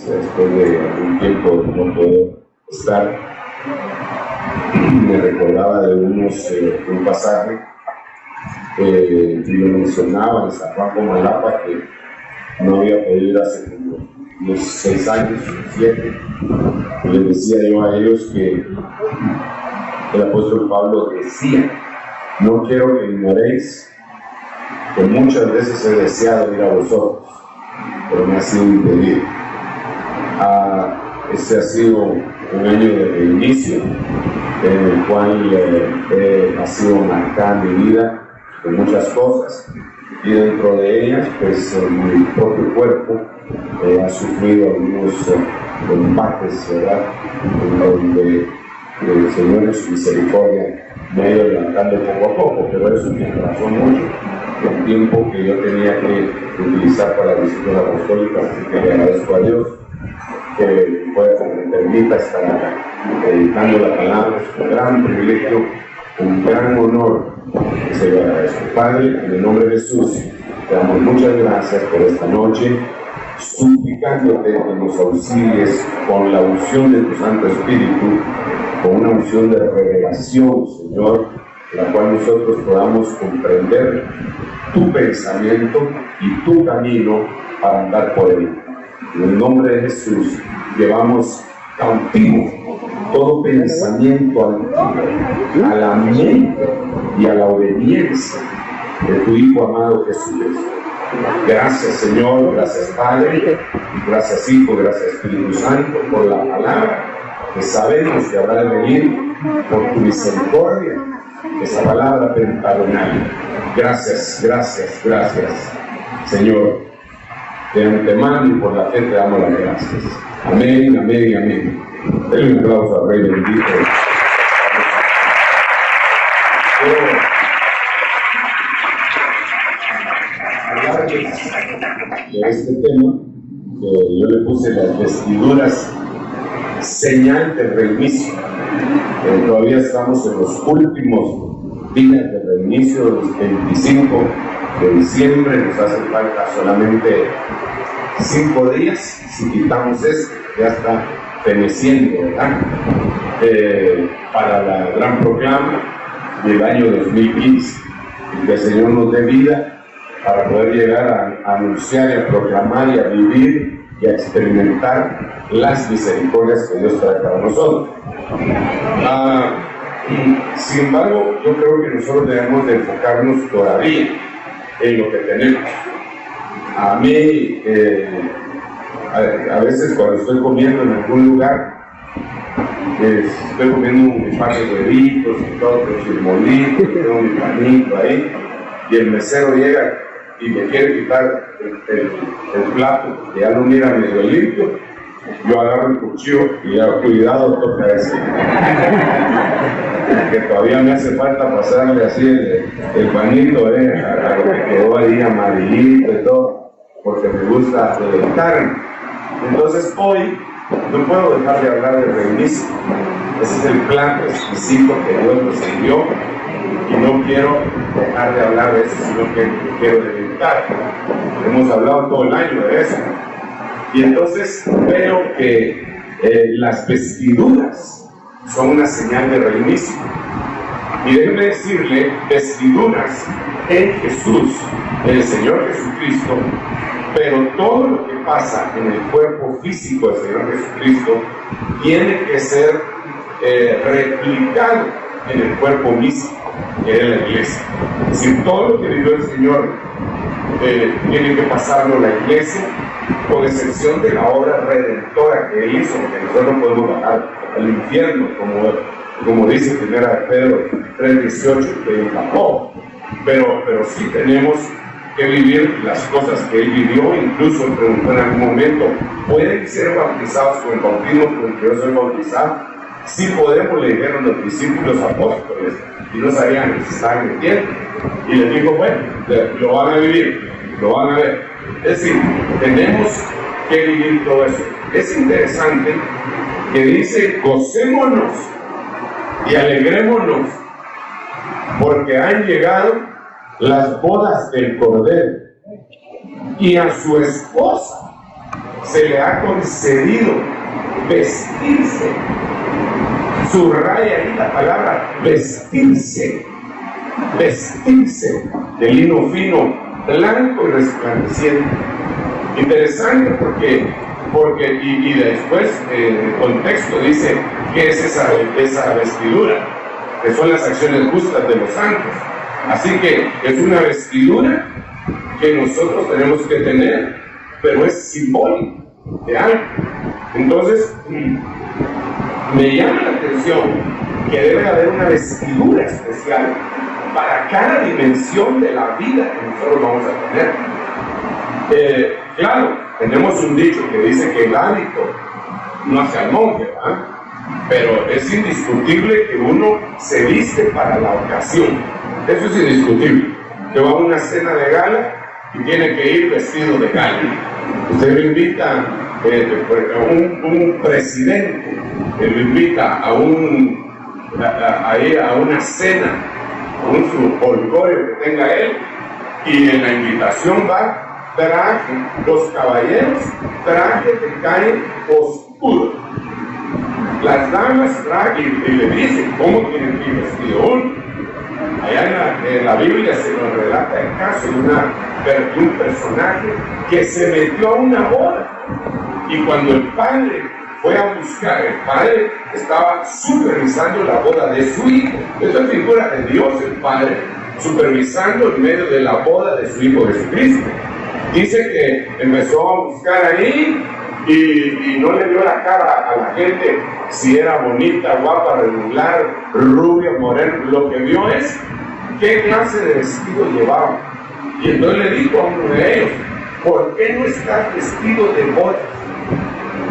después de algún tiempo de no poder estar, me recordaba de un pasaje y lo mencionaba en San Juan Comalapa, que no había podido ir hace como unos 6 años, 7. Les decía yo a ellos que el apóstol Pablo decía: no quiero que ignoréis que muchas veces he deseado ir a vosotros, pero me ha sido impedido. Este ha sido un año de reinicio en el cual ha sido marcada mi vida con muchas cosas, y dentro de ellas, pues mi propio cuerpo ha sufrido algunos embates, ¿verdad? En donde el Señor en su misericordia me ha ido levantando poco a poco, pero eso me atrasó mucho el tiempo que yo tenía que utilizar para la disciplina apostólica, así que le agradezco a Dios que me permita estar acá predicando la palabra. Es un gran privilegio, un gran honor que se lo agradezco. Padre, en el nombre de Jesús, te damos muchas gracias por esta noche, suplicándote que nos auxilies con la unción de tu Santo Espíritu, con una unción de revelación, Señor, la cual nosotros podamos comprender tu pensamiento y tu camino para andar por él. En el nombre de Jesús, llevamos cautivo todo pensamiento antiguo a la mente y a la obediencia de tu Hijo amado Jesucristo. Gracias, Señor, gracias, Padre, gracias, Hijo, gracias, Espíritu Santo, por la palabra que sabemos que habrá de venir por tu misericordia, esa palabra pentagonal. Gracias, gracias, gracias, Señor. De antemano y por la fe te damos las gracias. Amén, amén y amén. Denle un aplauso al Rey bendito. Quiero hablarles de este tema que yo le puse las vestiduras señal de reinicio. Todavía estamos en los últimos días de reinicio, los 25 de diciembre. Nos hace falta solamente 5 días, si quitamos esto, ya está feneciendo, ¿verdad? Para la gran proclama del año 2015, y que el Señor nos dé vida para poder llegar a anunciar y a proclamar y a vivir y a experimentar las misericordias que Dios trae para nosotros. Sin embargo, yo creo que nosotros debemos de enfocarnos todavía en lo que tenemos. A mí, a veces cuando estoy comiendo en algún lugar, estoy comiendo un par de huevitos y todo, con chirmolito, tengo mi panito ahí, y el mesero llega y me quiere quitar el plato, que ya lo mira medio limpio. Yo agarro el cuchillo y ya, cuidado, toca ese. Que todavía me hace falta pasarle así el panito, a lo que quedó ahí amarillito y todo, porque me gusta deleitarme. Entonces hoy no puedo dejar de hablar de reinicio. Ese es el plan exquisito que Dios nos envió, y no quiero dejar de hablar de eso, sino que quiero deleitar. Hemos hablado todo el año de eso. Y entonces veo que las vestiduras son una señal de reinicio. Y déjeme decirle, vestiduras en Jesús, en el Señor Jesucristo, pero todo lo que pasa en el cuerpo físico del Señor Jesucristo tiene que ser replicado en el cuerpo místico, que es la iglesia. Es decir, todo lo que vivió el Señor tiene que pasarlo la iglesia, con excepción de la obra redentora que Él hizo, que nosotros no podemos bajar al infierno, como dice 1 Pedro 3:18, que escapó. Pero sí tenemos que vivir las cosas que Él vivió. Incluso él preguntó en algún momento: ¿pueden ser bautizados con el bautismo con el que yo soy bautizado? Sí podemos, le dijeron los discípulos apóstoles, y no sabían que se estaban metiendo. Y les dijo: bueno, lo van a vivir, lo van a ver. Es decir, tenemos que vivir todo eso. Es interesante que dice: gocémonos y alegrémonos, porque han llegado las bodas del Cordero, y a su esposa se le ha concedido vestirse. Subraya ahí la palabra vestirse. Vestirse de lino fino, blanco y resplandeciente. Interesante porque y después el contexto dice que es esa vestidura, que son las acciones justas de los santos. Así que es una vestidura que nosotros tenemos que tener, pero es simbólico de algo. Entonces, me llama la atención que debe haber una vestidura especial para cada dimensión de la vida que nosotros vamos a tener. Claro, tenemos un dicho que dice que el hábito no hace al monje, ¿verdad? Pero es indiscutible que uno se viste para la ocasión. Eso es indiscutible. Que va a una cena de gala y tiene que ir vestido de gala. Usted lo invita a un presidente, lo invita a una cena, a un folclore que tenga él, y en la invitación va traje, los caballeros, traje de calle oscuro. Las damas traje y le dicen cómo tienen que ir vestido uno. Allá en la Biblia se nos relata el caso de un personaje que se metió a una boda, y cuando el padre fue a buscar, el padre estaba supervisando la boda de su hijo. Esa es figura de Dios, el Padre, supervisando en medio de la boda de su hijo Jesucristo. Dice que empezó a buscar ahí y no le dio la cara a la gente si era bonita, guapa, regular, rubia, morena. Lo que vio es qué clase de vestido llevaba. Y entonces le dijo a uno de ellos: ¿por qué no estás vestido de bodas?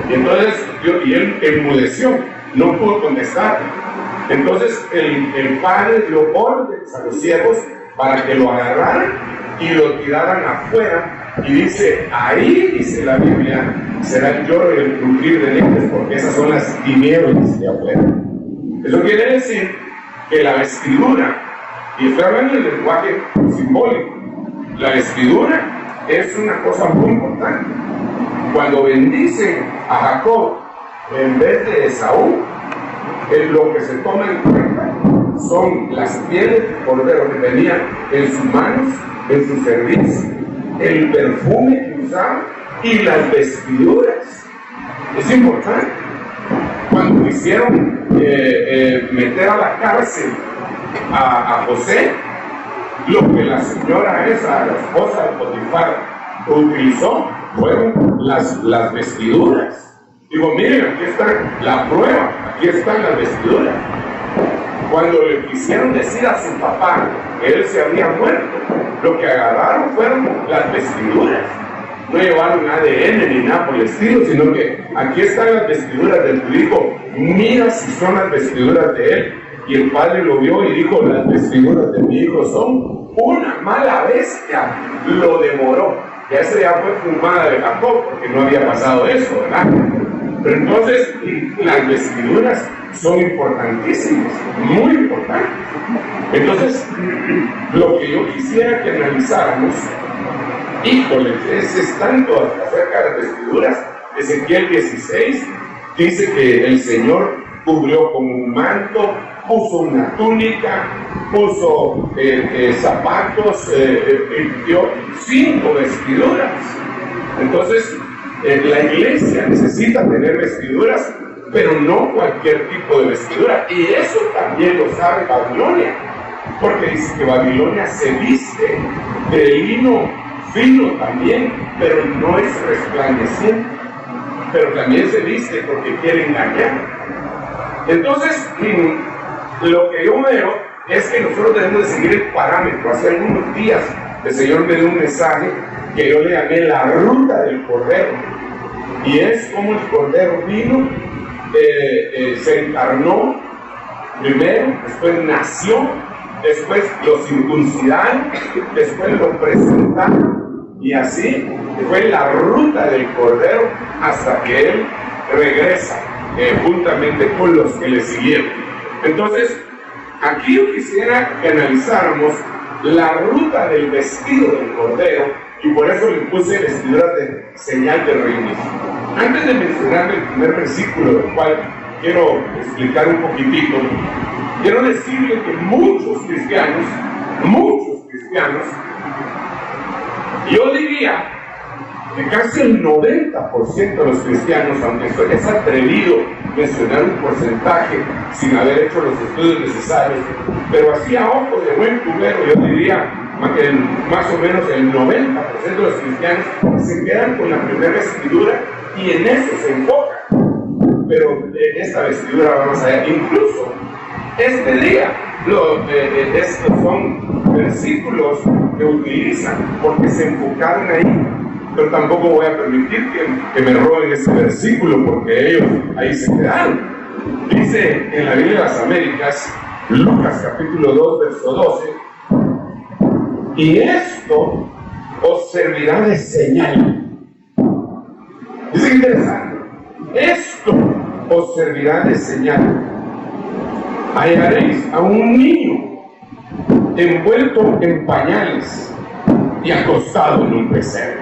Y entonces él enmudeció, no pudo contestar. Entonces el padre dio órdenes a los siervos para que lo agarraran y lo tiraran afuera. Y dice, ahí dice la Biblia, será el lloro y el crujir de dientes, porque esas son las tinieblas de afuera. Eso quiere decir que la vestidura, y estoy hablando del lenguaje simbólico, la vestidura es una cosa muy importante. Cuando bendicen a Jacob en vez de Esaú, lo que se toma en cuenta son las pieles de cordero que tenía en sus manos, en su servicio, el perfume que usaba y las vestiduras. Es importante. Cuando quisieron meter a la cárcel a José, lo que la señora esa, la esposa de Potifar, utilizó fueron las vestiduras. Digo, miren, aquí está la prueba, aquí están las vestiduras. Cuando le quisieron decir a su papá que él se había muerto, lo que agarraron fueron las vestiduras. No llevaron ADN ni nada por el estilo, sino que aquí están las vestiduras de tu hijo, mira si son las vestiduras de él. Y el padre lo vio y dijo, las vestiduras de mi hijo son una mala bestia, lo devoró. Ya esa ya fue fumada de Jacob, porque no había pasado eso, ¿verdad? Pero entonces, las vestiduras son importantísimas, muy importantes. Entonces, lo que yo quisiera que analizáramos, híjole, es tanto acerca de las vestiduras. Ezequiel 16 dice que el Señor cubrió con un manto, puso una túnica, puso zapatos, dio 5 vestiduras. Entonces, la iglesia necesita tener vestiduras, pero no cualquier tipo de vestidura. Y eso también lo sabe Babilonia, porque dice que Babilonia se viste de lino fino también, pero no es resplandeciente. Pero también se viste porque quiere engañar. Entonces, lo que yo veo es que nosotros debemos de seguir el parámetro. Hace algunos días el Señor me dio un mensaje que yo le llamé la ruta del Cordero, y es como el Cordero vino, se encarnó primero, después nació, después lo circuncidaron, después lo presentaron, y así fue la ruta del Cordero hasta que Él regresa juntamente con los que le siguieron. Entonces, aquí yo quisiera que analizáramos la ruta del vestido del Cordero y por eso le puse vestiduras de señal de reinicio. Antes de mencionar el primer versículo, del cual quiero explicar un poquitito, quiero decirle que muchos cristianos, yo diría que casi el 90% de los cristianos, aunque es atrevido mencionar un porcentaje sin haber hecho los estudios necesarios, pero así a ojo de buen cubero, yo diría que más o menos el 90% de los cristianos se quedan con la primera vestidura y en eso se enfocan. Pero en esta vestidura vamos allá. Incluso este día, estos son versículos que utilizan porque se enfocaron ahí. Pero tampoco voy a permitir que me roben ese versículo porque ellos ahí se quedaron. Dice en la Biblia de las Américas, Lucas capítulo 2, verso 12, y esto os servirá de señal. Dice que interesante. Esto os servirá de señal. Hallaréis a un niño envuelto en pañales y acostado en un pesebre.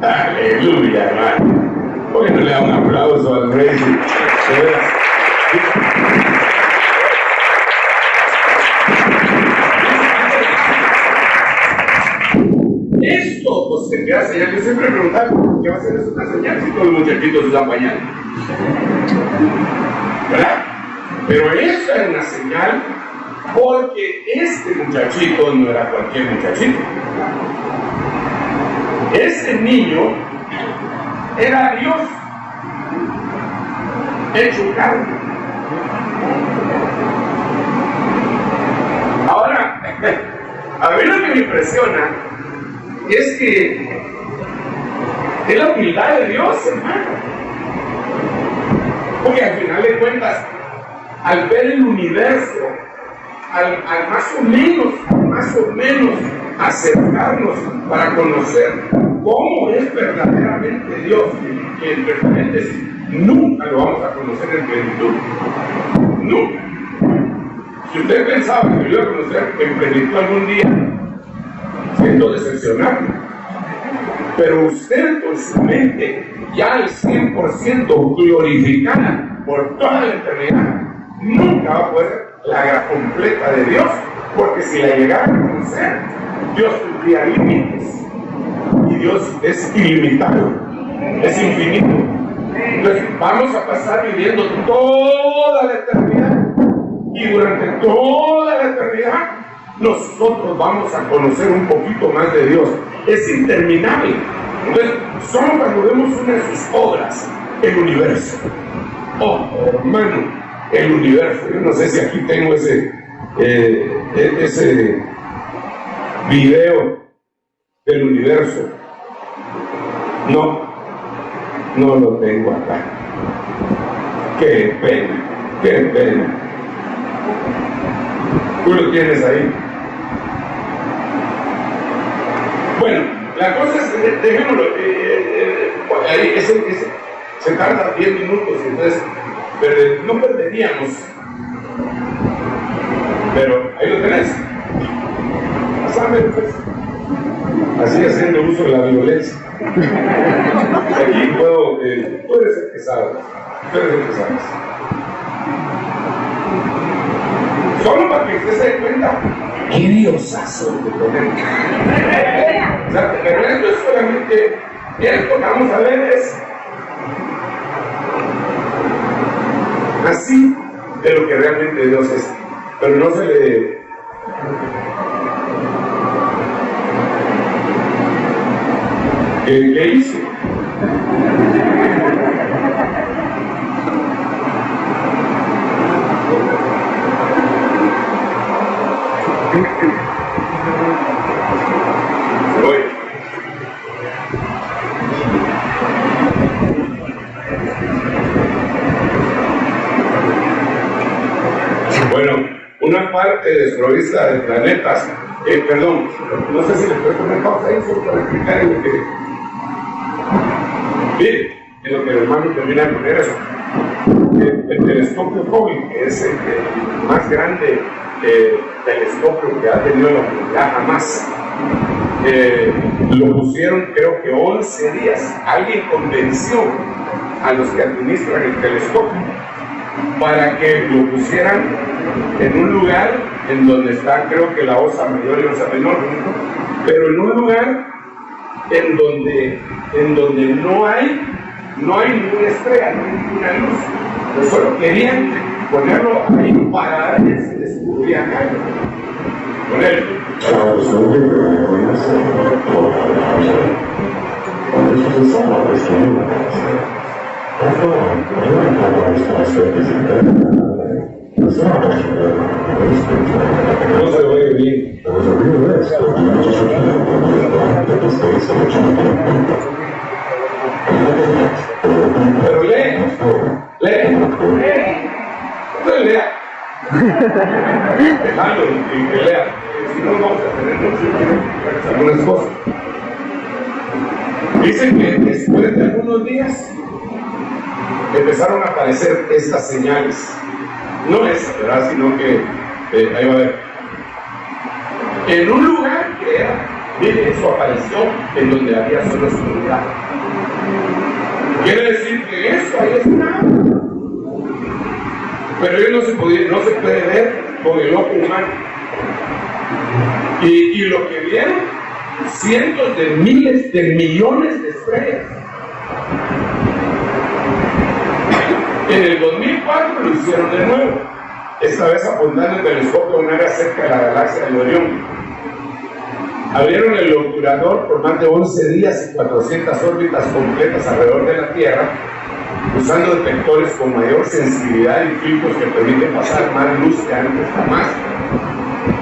Aleluya, hermano. ¿Por qué no le da un aplauso al rey? Esto pues tendría señal. Yo siempre preguntaba, ¿qué va a ser eso una señal si todos los muchachitos usan pañales? ¿Verdad? Pero esta era una señal porque este muchachito no era cualquier muchachito. Ese niño era Dios hecho carne. Ahora, a mí lo que me impresiona es que es la humildad de Dios, hermano. Porque al final de cuentas, al ver el universo, al más o menos acercarnos para conocer cómo es verdaderamente Dios, que en referentes nunca lo vamos a conocer en plenitud. Nunca. Si usted pensaba que lo iba a conocer en plenitud algún día, siento decepcionarme. Pero usted con su mente ya al 100% glorificada por toda la eternidad, nunca va a poder la gracia completa de Dios, porque si la llegara a conocer, Dios tendría límites. Y Dios es ilimitado, es infinito. Entonces vamos a pasar viviendo toda la eternidad, y durante toda la eternidad nosotros vamos a conocer un poquito más de Dios. Es interminable. Entonces, solo cuando vemos una de sus obras, el universo. Oh, hermano, el universo. Yo no sé si aquí tengo ese video del universo. No lo tengo acá. Qué pena, qué pena. Tú lo tienes ahí. Bueno, la cosa es, dejémoslo, ahí se tarda 10 minutos, entonces no perderíamos. Pero ahí lo tenés. Pásamelo, pues. Así haciendo uso de la violencia. Aquí puedo, tú eres el que sabes. Tú eres el que sabes. Solo para que usted se dé cuenta, qué diosazo que tenemos. O sea, pero esto es solamente, esto que vamos a ver es así de lo que realmente Dios es. Pero no se le... ¿Qué hizo? Bueno, una parte desprovista de planetas, perdón, no sé si les puedo poner pausa ahí solo para explicar en lo que... Bien, en lo que el hermano termina de poner eso. El telescopio Hubble, que es el más grande telescopio que ha tenido la humanidad jamás, Lo pusieron creo que 11 días. Alguien convenció a los que administran el telescopio para que lo pusieran en un lugar en donde está creo que la Osa Mayor y la Osa Menor, pero en un lugar en donde no hay ninguna estrella, no hay ninguna luz. Pero solo querían ponerlo ahí para ver si se descubría algo con él. No se oye bien. Pero lee. Entonces lea. Dejando y que lea. Si no, vamos a tener mucho algunas cosas. Dicen que después de algunos días empezaron a aparecer estas señales. No esa, ¿verdad? Sino que ahí va a ver. En un lugar que era, mire, eso apareció en donde había solo oscuridad. Quiere decir que eso ahí está. Pero ello no se puede ver con el ojo humano. Y lo que vieron, cientos de miles de millones de estrellas. En el 2004 lo hicieron de nuevo, esta vez apuntando el telescopio a un área cerca de la galaxia de Orión. Abrieron el obturador por más de 11 días y 400 órbitas completas alrededor de la Tierra, usando detectores con mayor sensibilidad y filtros que permiten pasar más luz que antes jamás.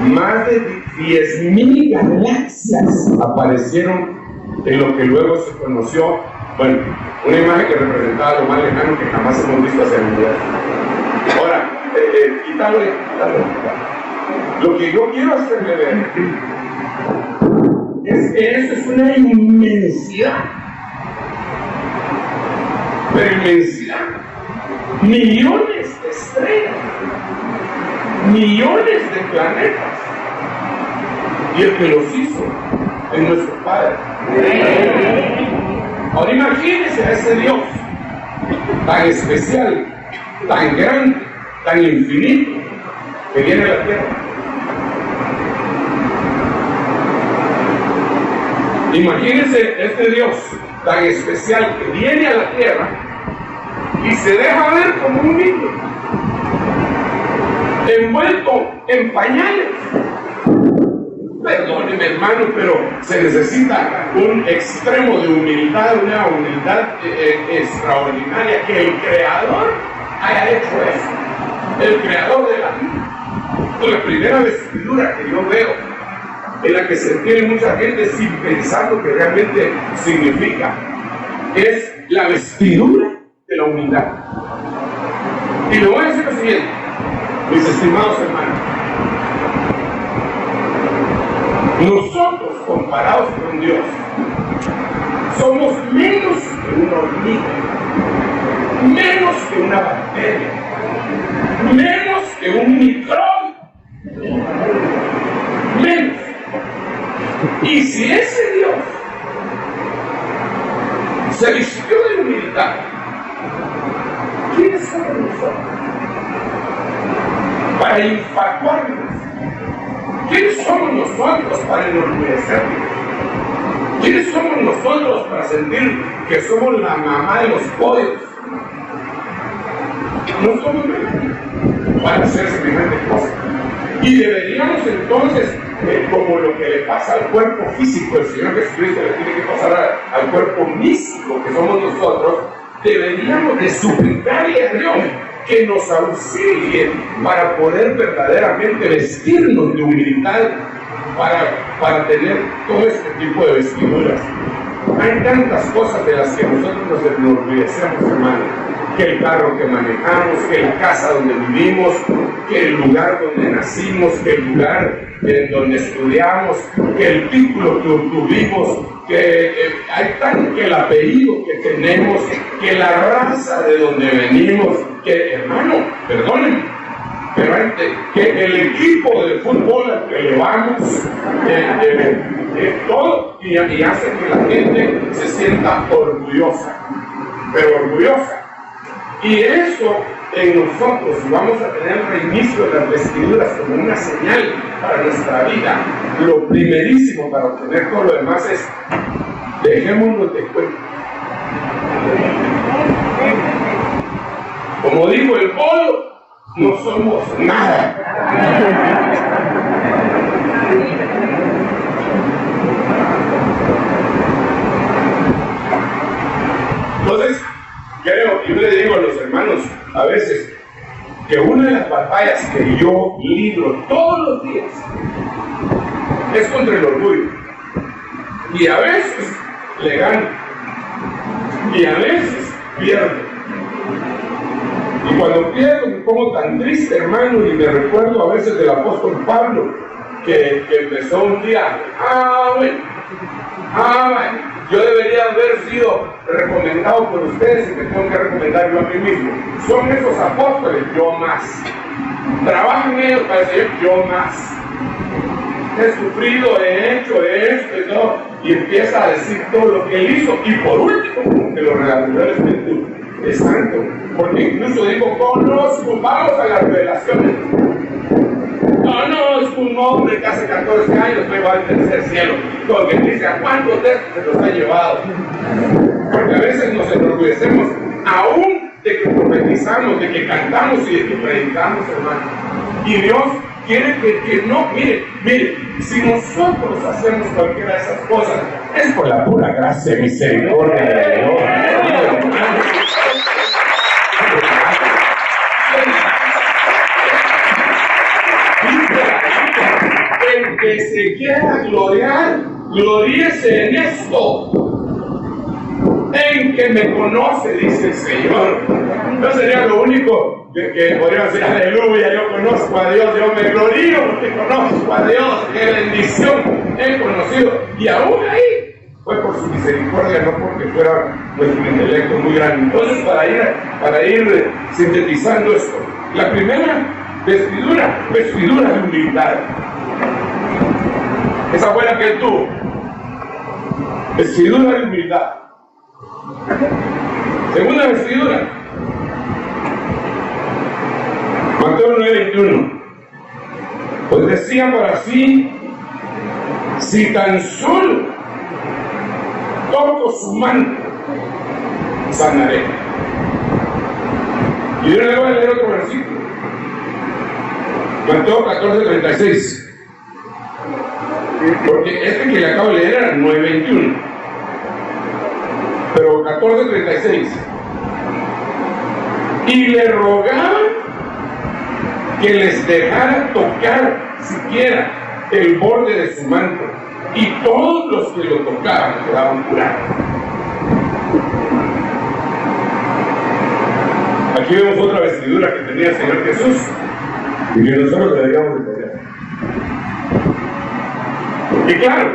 Más de 10.000 galaxias aparecieron en lo que luego se conoció, bueno, una imagen que representaba lo más lejano que jamás hemos visto hacia el universo. Ahora, quítalo. Lo que yo quiero hacerle ver es que eso es una inmensidad. Pero inmensidad. Millones de estrellas. Millones de planetas. Y el que los hizo es nuestro Padre. Ahora imagínense a ese Dios tan especial, tan grande, tan infinito, que viene a la tierra. Imagínense este Dios tan especial que viene a la tierra y se deja ver como un niño, envuelto en pañales. Perdóneme, hermano, pero se necesita un extremo de humildad, una humildad extraordinaria, que el Creador haya hecho eso. El Creador de la vida. La primera vestidura que yo veo, en la que se tiene mucha gente sin pensar lo que realmente significa, es la vestidura de la humildad. Y le voy a decir lo siguiente, mis estimados hermanos. Nosotros, comparados con Dios, somos menos que una hormiga, menos que una bacteria, menos que un microbio, menos. Y si ese Dios se vistió de humildad, ¿quiénes somos nosotros para infatuarnos? ¿Quiénes somos nosotros para enorgullecernos? ¿Quiénes somos nosotros para sentir que somos la mamá de los pollos? No somos nadie para hacer semejante cosa. Y deberíamos entonces, como lo que le pasa al cuerpo físico, el Señor Jesucristo le tiene que pasar al cuerpo místico que somos nosotros, deberíamos de suplicarle a Dios que nos auxilien para poder verdaderamente vestirnos de humildad, para tener todo este tipo de vestiduras. Hay tantas cosas de las que nosotros nos enorgullecemos, hermano, que el carro que manejamos, que la casa donde vivimos, que el lugar donde nacimos, que el lugar en donde estudiamos, que el título que obtuvimos, que el apellido que tenemos, que la raza de donde venimos, que, hermano, perdónenme, pero que el equipo de fútbol al que le vamos, todo, y hace que la gente se sienta orgullosa, pero orgullosa. Y eso en nosotros, si vamos a tener el reinicio de las vestiduras como una señal para nuestra vida, lo primerísimo para obtener todo lo demás es, dejémonos de cuenta. Como dijo el Polo, no somos nada. Entonces, creo, yo le digo a los hermanos a veces que una de las batallas que yo libro todos los días es contra el orgullo. Y a veces le gano. Y a veces pierdo. Y cuando pierdo me pongo tan triste, hermano, y me recuerdo a veces del apóstol Pablo, que empezó un día, bueno, yo debería haber sido recomendado por ustedes y me tengo que recomendar yo a mí mismo. Son esos apóstoles, yo más. Trabajan ellos para decir, yo más. He sufrido, he hecho esto y todo, y empieza a decir todo lo que él hizo. Y por último, que lo reveló el Espíritu Santo, porque incluso dijo, conozco, vamos a las revelaciones. Conozco un hombre que hace 14 años fue al tercer cielo. Todo que dice, ¿a cuántos de estos se los ha llevado? Porque a veces nos enorgullecemos aún de que profetizamos, de que cantamos y de que predicamos, hermano. Y Dios quiere que no, mire, si nosotros hacemos cualquiera de esas cosas, es por la pura gracia y misericordia de Dios. El que se quiera gloriar, gloríese en esto, en que me conoce, dice el Señor. No sería lo único que podríamos decir, aleluya, yo conozco a Dios, yo me glorío porque conozco a Dios, qué bendición he conocido. Y aún ahí fue por su misericordia, no porque fuera nuestro intelecto muy grande. Entonces, para ir sintetizando esto, la primera vestidura de humildad. Esa fue la que él tuvo. Vestidura de humildad. Segunda vestidura. Mateo 9:21. Pues decía para sí, si tan solo toco su manto, sanaré. Y yo le voy a leer otro versículo. Mateo 14:36. Porque este que le acabo de leer era 9:21. Pero 14:36. Y le rogaban que les dejara tocar siquiera el borde de su manto. Y todos los que lo tocaban quedaban curados. Aquí vemos otra vestidura que tenía el Señor Jesús y que nosotros deberíamos de tener. Y claro,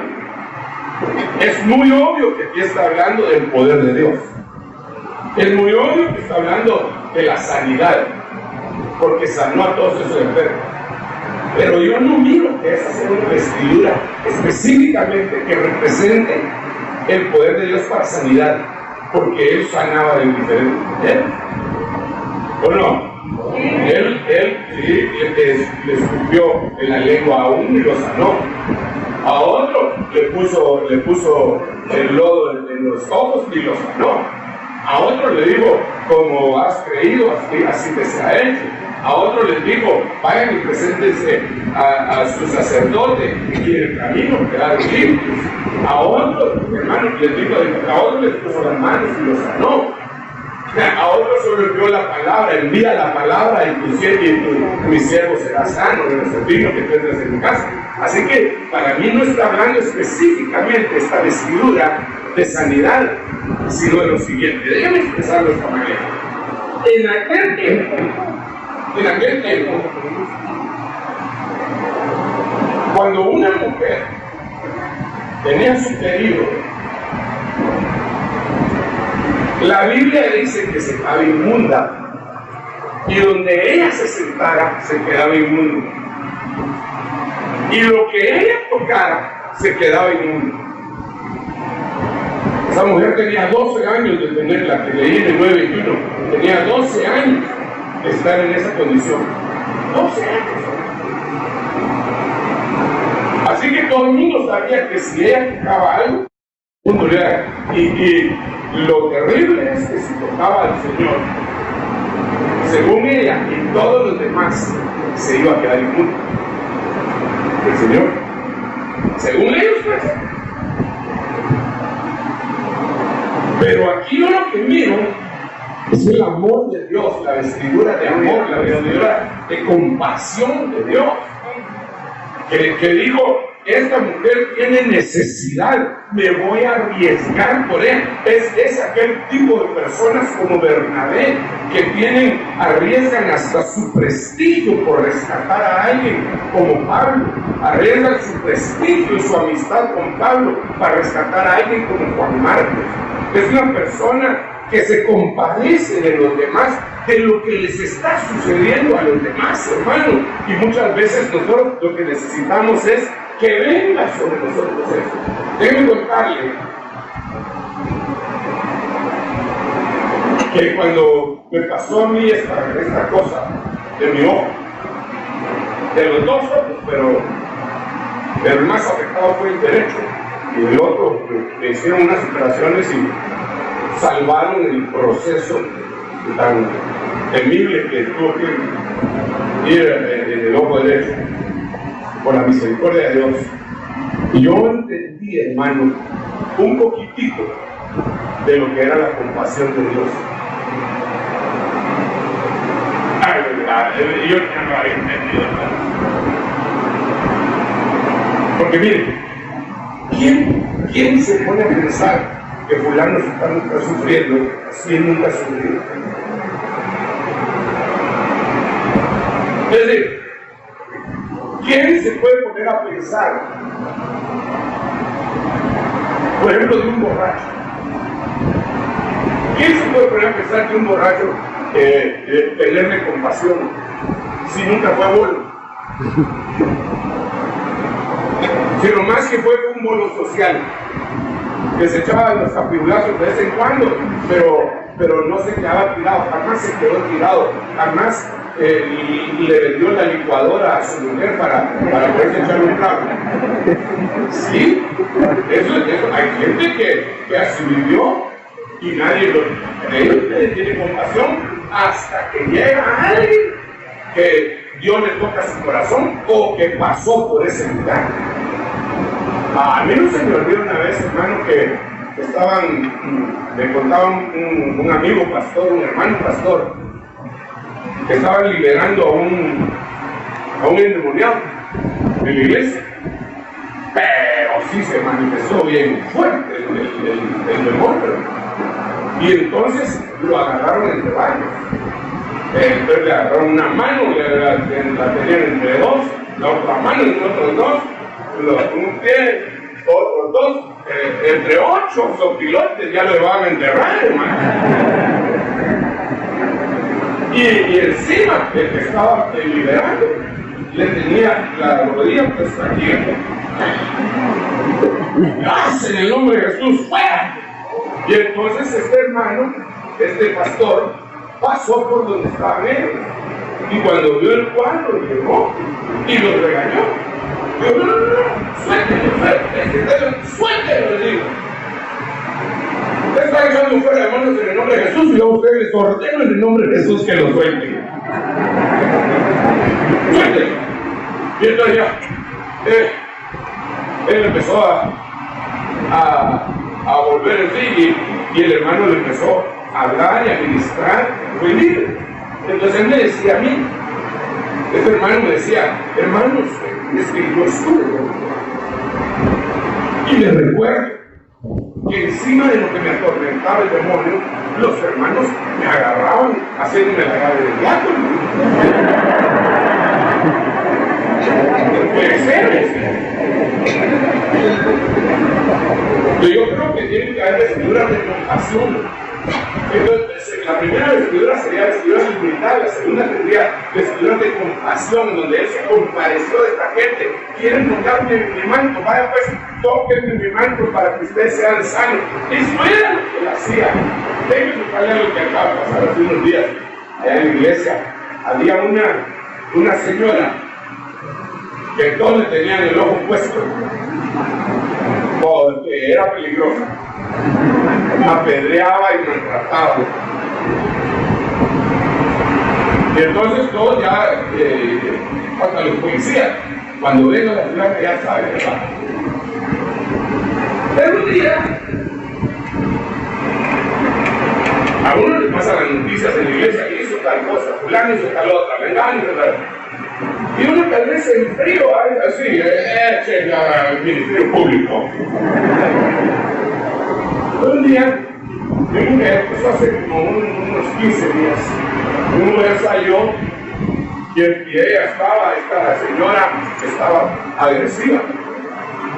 es muy obvio que aquí está hablando del poder de Dios. Es muy obvio que está hablando de la sanidad, porque sanó a todos esos enfermos. Pero yo no miro que esa sea una vestidura específicamente que represente el poder de Dios para sanidad, porque Él sanaba de diferente manera. ¿O no? Él le escupió en la lengua a uno y lo sanó. A otro le puso el lodo en los ojos y lo sanó. A otro le dijo, como has creído, así te será hecho. A otro les dijo, vayan y preséntense a su sacerdote y en el camino quedaron limpios. A otro, hermano, les dijo, a otro les puso las manos y lo sanó. A otro solo envió la palabra, envía la palabra y mi siervo será sano de los enfermos que tendrás en mi casa. Así que para mí no está hablando específicamente esta vestidura de sanidad, sino de lo siguiente. Déjame expresarlo de esta manera. En aquel tiempo, cuando una mujer tenía su periodo, la Biblia dice que se quedaba inmunda y donde ella se sentara se quedaba inmundo y lo que ella tocara se quedaba inmunda. Esa mujer tenía 12 años de tenerla, que leí en el 9:21, tenía 12 años de estar en esa condición. 12 años. Así que todo el mundo sabía que si ella tocaba algo, y lo terrible es que si tocaba al Señor, según ella y todos los demás, se iba a quedar inmune. El Señor, según ellos, pues. Pero aquí yo lo que miro es el amor de Dios, la vestidura de amor, la vestidura de compasión de Dios. Que dijo, esta mujer tiene necesidad, me voy a arriesgar por él. Es aquel tipo de personas como Bernabé, que arriesgan hasta su prestigio por rescatar a alguien como Pablo, arriesgan su prestigio y su amistad con Pablo para rescatar a alguien como Juan Marcos. Es una persona que se compadece de los demás, de lo que les está sucediendo a los demás, hermano. Y muchas veces nosotros lo que necesitamos es que venga sobre nosotros eso. Déjenme contarle que cuando me pasó a mí esta cosa de mi ojo, de los dos ojos, pero el más afectado fue el derecho, y el otro me hicieron unas operaciones y salvaron el proceso tan temible que tuvo que ir en el ojo derecho, por la misericordia de Dios. Y yo entendí, hermano, un poquitito de lo que era la compasión de Dios. Yo no lo había entendido, hermano. Porque miren, ¿quién se pone a pensar que fulano está sufriendo si él nunca ha sufrido? Es decir, ¿quién se puede poner a pensar, por ejemplo, de un borracho? ¿Quién se puede poner a pensar que un borracho tenerle compasión si nunca fue a bolo? Si nomás que fue un bolo social, que se echaba los capirulazos de vez en cuando, pero no se quedaba tirado, jamás se quedó tirado, jamás le vendió la licuadora a su mujer para poderse echar un trago. Sí, eso, hay gente que así vivió y nadie tiene compasión hasta que llega alguien que Dios le toca su corazón o que pasó por ese lugar. A mí no se me olvidó una vez, hermano, que me contaba un amigo pastor, un hermano pastor, que estaban liberando a un endemoniado de la iglesia, pero sí se manifestó bien fuerte el demonio, y entonces lo agarraron entre varios. Entonces le agarraron una mano, la tenían entre dos, la otra mano entre otros dos, un pie, otros dos, entre 8 sopilotes ya lo iban a enterrar, hermano. Y encima el que estaba liberando le tenía la rodilla puesta aquí. ¡Haz en el nombre de Jesús! ¡Fuera! Y entonces este hermano, este pastor, pasó por donde estaban ellos. Y cuando vio el cuadro, llegó y los regañó. Yo, no, suéltelo, le digo. Usted está echando fuera de manos en el nombre de Jesús y yo a ustedes les ordeno en el nombre de Jesús que lo suelten. Suéltelo. Y entonces ya, él empezó a volver en sí y el hermano le empezó a hablar y a ministrar, fue libre. Entonces él me decía a mí, este hermano me decía, hermanos, es que yo estuve. Y le recuerdo que encima de lo que me atormentaba el demonio, los hermanos me agarraban haciéndome la llave del diácono. Puede ser. Yo creo que tiene que haber vestiduras de compasión. Entonces, la primera vestidura sería vestidura de humildad, la segunda tendría vestidura de compasión, donde él se compadeció de esta gente. Quieren tocarme mi manto, vaya pues, tóquenme mi manto para que ustedes sean sanos. Eso era lo que él hacía. Déjenme explicarle lo que acaba de pasar hace unos días allá en la iglesia. Había una señora que todos le tenían el ojo puesto porque era peligrosa, apedreaba y maltrataba. Y entonces todos ya, hasta los policías, cuando ven a la ciudad ya saben, ¿verdad? Pero un día, a uno le pasan las noticias en la iglesia que hizo tal cosa, fulano hizo tal otra, vengano hizo tal. Y uno tal vez en frío, así, el Ministerio Público. Un día, mi mujer, eso hace como unos 15 días, mi mujer salió y ella esta señora estaba agresiva.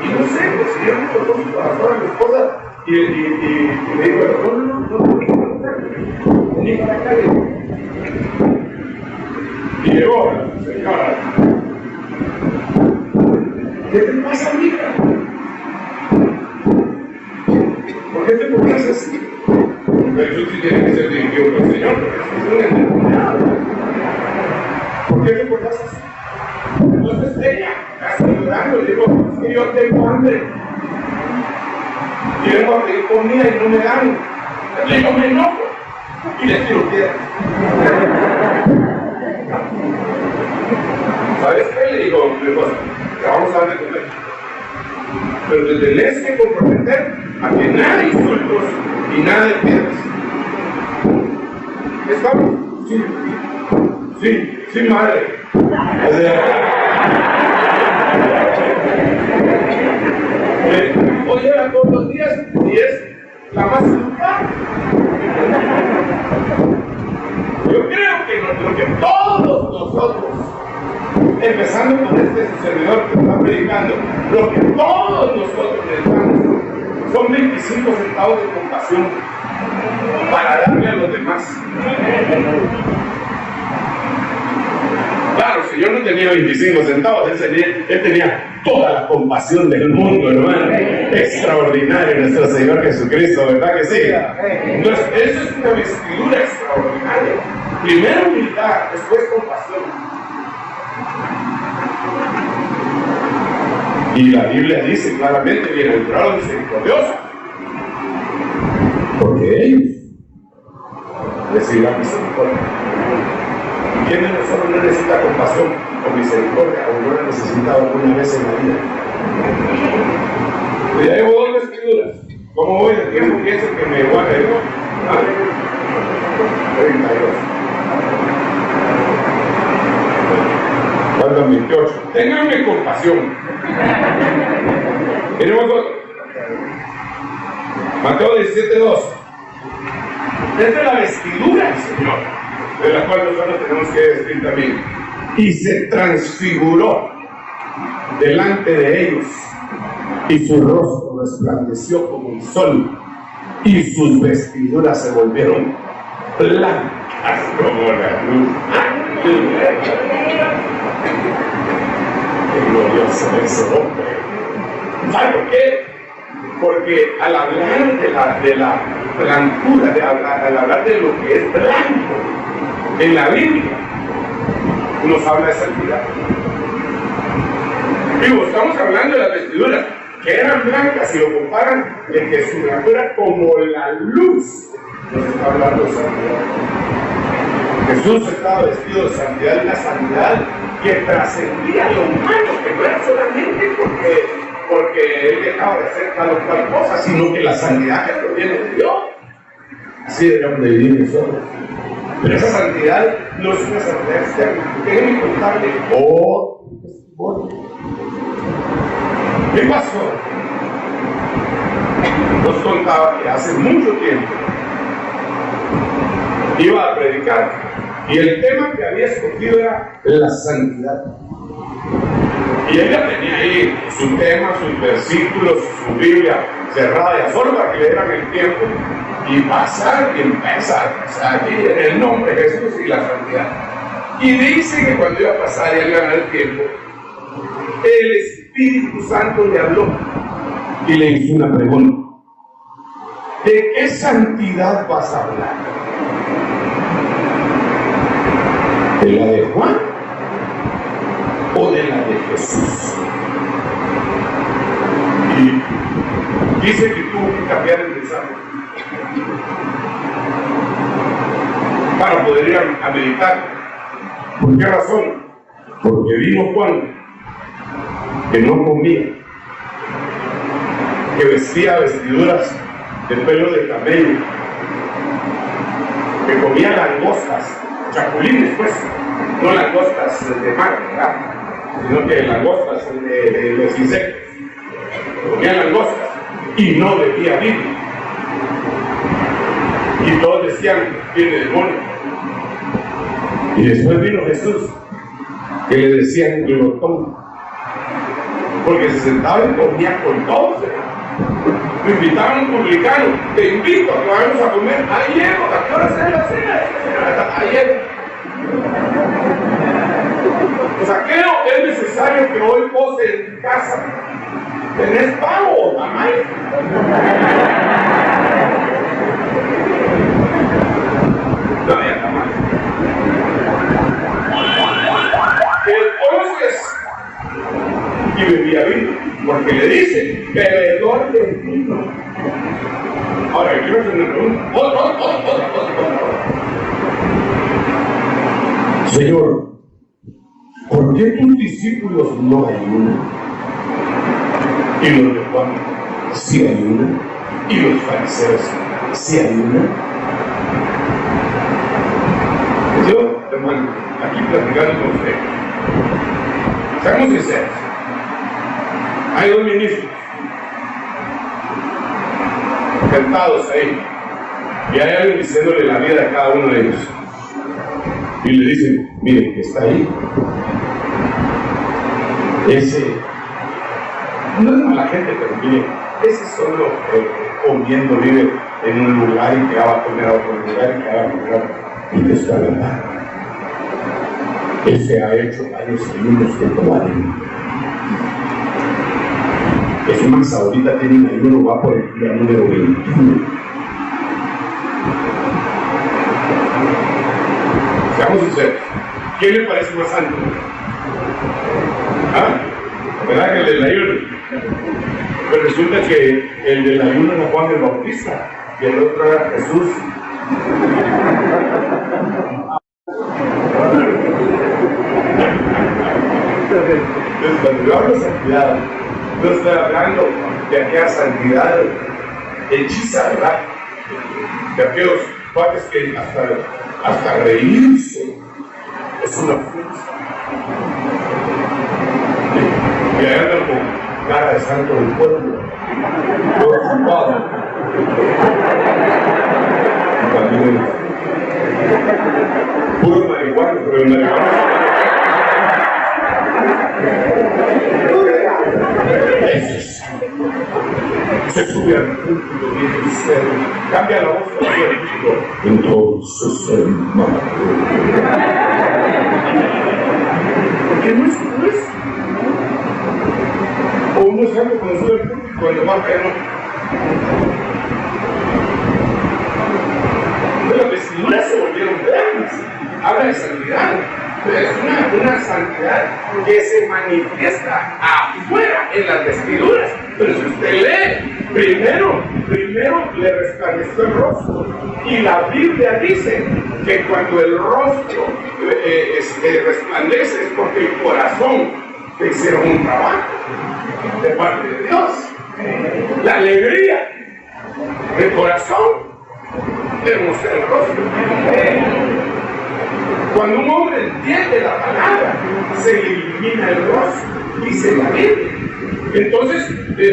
Y no sé, pues si yo me tocó su corazón a mi esposa y le digo, no, vení para acá. Y llegó la señora. ¿Qué te pasa, hija? ¿Por qué te portas así? Pero eso sí tiene que ser dirigido por el Señor, porque es un endemoniado. ¿Por qué te portas así? Entonces ella está llorando y le digo, es que yo tengo hambre. Y vengo a pedir comida y no me dan. Le digo, me enojo y le tiro piedras. ¿Sabes qué? Le digo, te vamos a dar de comer. Pero te tenés que comprometer a que nada de insultos y nada de piedras. ¿Estamos? Sí, madre. Hoy llega todos los días y es la más educada. Yo creo que todos nosotros, empezando con este servidor que está predicando, lo que todos nosotros necesitamos son 25 centavos de compasión para darle a los demás. Claro, si yo no tenía 25 centavos, él tenía toda la compasión del mundo, hermano. Extraordinario nuestro Señor Jesucristo, ¿verdad que sí? Entonces, eso es una vestidura extraordinaria. Primero humildad, después compasión. Y la Biblia dice claramente, bienaventurado misericordioso, porque ellos recibirán misericordia. ¿Quién de nosotros no necesita compasión o misericordia o no la ha necesitado alguna vez en la vida? Pues ya llevo 2 vestiduras. ¿Cómo voy? ¿El tiempo piensa que me guarda yo? 32. Faltan 28. Ténganme compasión. Tenemos otro. Mateo 17:2. Esta es la vestidura del Señor, de la cual nosotros tenemos que vestir también. Y se transfiguró delante de ellos, y su rostro resplandeció como el sol, y sus vestiduras se volvieron blancas como la luz. ¡Qué glorioso es ese hombre! ¿Sabe por qué? Porque al hablar de la blancura, al hablar de lo que es blanco en la Biblia, nos habla de santidad. Digo, estamos hablando de las vestiduras que eran blancas, si lo comparan de que su blancura como la luz, nos está hablando de santidad. Jesús estaba vestido de santidad, y una santidad que trascendía lo humano, que no era solamente porque él dejaba de hacer tal o cual cosa, sino que la santidad que proviene de Dios. Así deberíamos de vivir nosotros. Pero esa santidad no es una santidad externa. Déjenme contarle otro testimonio. ¿Qué pasó? Nos contaba que hace mucho tiempo iba a predicar y el tema que había escogido era la santidad. Y ella tenía ahí su tema, sus versículos, su Biblia cerrada y a solo para que le dieran el tiempo. y pasar y empezar aquí en el nombre de Jesús y la santidad. Y dice que cuando iba a pasar y iba a ganar el tiempo, el Espíritu Santo le habló y le hizo una pregunta: ¿de qué santidad vas a hablar? ¿De la de Juan o de la de Jesús? Y dice que tuvo que cambiar el mensaje para poder ir a meditar. ¿Por qué razón? Porque vino Juan, que no comía, que vestía vestiduras de pelo de camello, que comía langostas, chapulines pues, no langostas de mar, ¿verdad? Sino que langostas de los insectos. Comía langostas y no bebía vino. Y todos decían: tiene demonio. Y después vino Jesús, que le decían glotón, porque se sentaba y comía con todos. Me invitaron a un publicano: te invito a que vayamos a comer. Ahí llego. ¿A qué hora se la cena? Ahí llego. Saqueo, es necesario que hoy pose en mi casa. ¿Tenés pavo o tamal? No había tamal. Entonces, y bebía vino, porque le dice: bebedor de vino. Ahora, yo quiero hacer una pregunta. Otra. Señor, ¿por qué tus discípulos no ayunan? Y los de Juan sí ayunan, y los fariseos sí ayunan. Yo, hermano, aquí platicando con usted, seamos sinceros. Hay dos ministros sentados ahí, y hay alguien diciéndole la vida a cada uno de ellos, y le dicen: miren, que está ahí, ese no es mala gente, pero mire, ese solo comiendo vive en un lugar y que va a comer a otro lugar y que va a comer a otro. Y que está verdad. Ese ha hecho varios ayunos que no valen. Es más, ahorita tiene un ayuno, va por el día número 21. Seamos sinceros, ¿quién le parece más santo? ¿Ah? ¿Verdad que el del ayuno? Pero resulta que el del ayuno era Juan el Bautista y el otro era Jesús. Entonces, cuando yo hablo de santidad, no estoy hablando de aquella santidad hechiza, ¿verdad? De aquellos cuates que hasta reírse es una ofensa. Y ahí andan con cara de santo del pueblo, todo ocupado. Y también puro marihuana, pero el marihuana se sube al punto y dice: cambia la voz, entonces hermano, porque no es o uno es algo cuando sube al punto y cuando va a caer no. Las vestiduras se volvieron blancas. Habla de santidad. Es una santidad que se manifiesta afuera en las vestiduras. Pero si usted lee, primero le resplandeció el rostro. Y la Biblia dice que cuando el rostro resplandece es porque el corazón le hicieron un trabajo de parte de Dios. La alegría del corazón demuestra el rostro. Cuando un hombre entiende la palabra, se le ilumina el rostro, dice la Biblia. Entonces,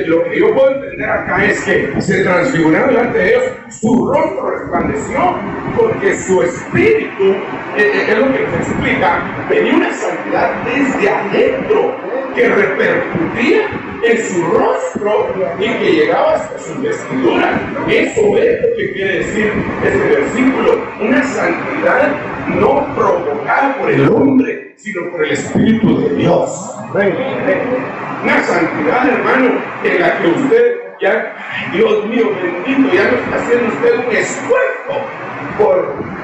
lo que yo puedo entender acá es que se transfiguraron delante de Dios, su rostro resplandeció, porque su espíritu, es lo que nos explica, tenía una santidad desde adentro, que repercutía en su rostro y que llegaba hasta su vestidura. Eso es lo que quiere decir este versículo, una santidad no provocada por el hombre, sino por el Espíritu de Dios. Una santidad, hermano, en la que usted ya, ay, Dios mío bendito, ya no está haciendo usted un esfuerzo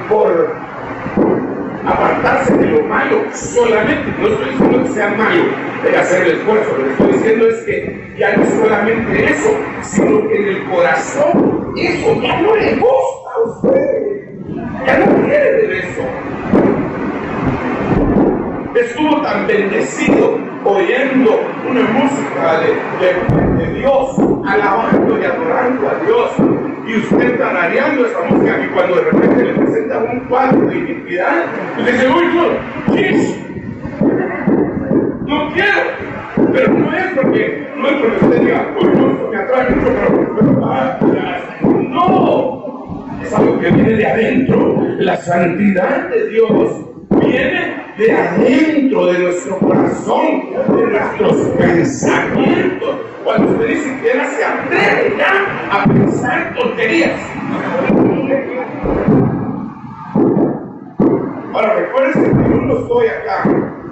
por apartarse de lo malo solamente. No estoy diciendo que sea malo de hacer el esfuerzo, lo que estoy diciendo es que ya no es solamente eso, sino que en el corazón eso ya no le gusta a usted, ya no quiere ver eso. Estuvo tan bendecido oyendo una música de Dios, alabando y adorando a Dios, y usted tarareando esa música, que cuando de repente le presenta un cuadro de iniquidad, le dice, uy, no quiero, pero no es porque usted diga, uy, no, me atrae mucho, pero no, es algo que viene de adentro. La santidad de Dios viene de adentro de nuestro corazón, de nuestros pensamientos. Cuando usted ni siquiera se atreve ya a pensar tonterías. Ahora recuerden que yo no estoy acá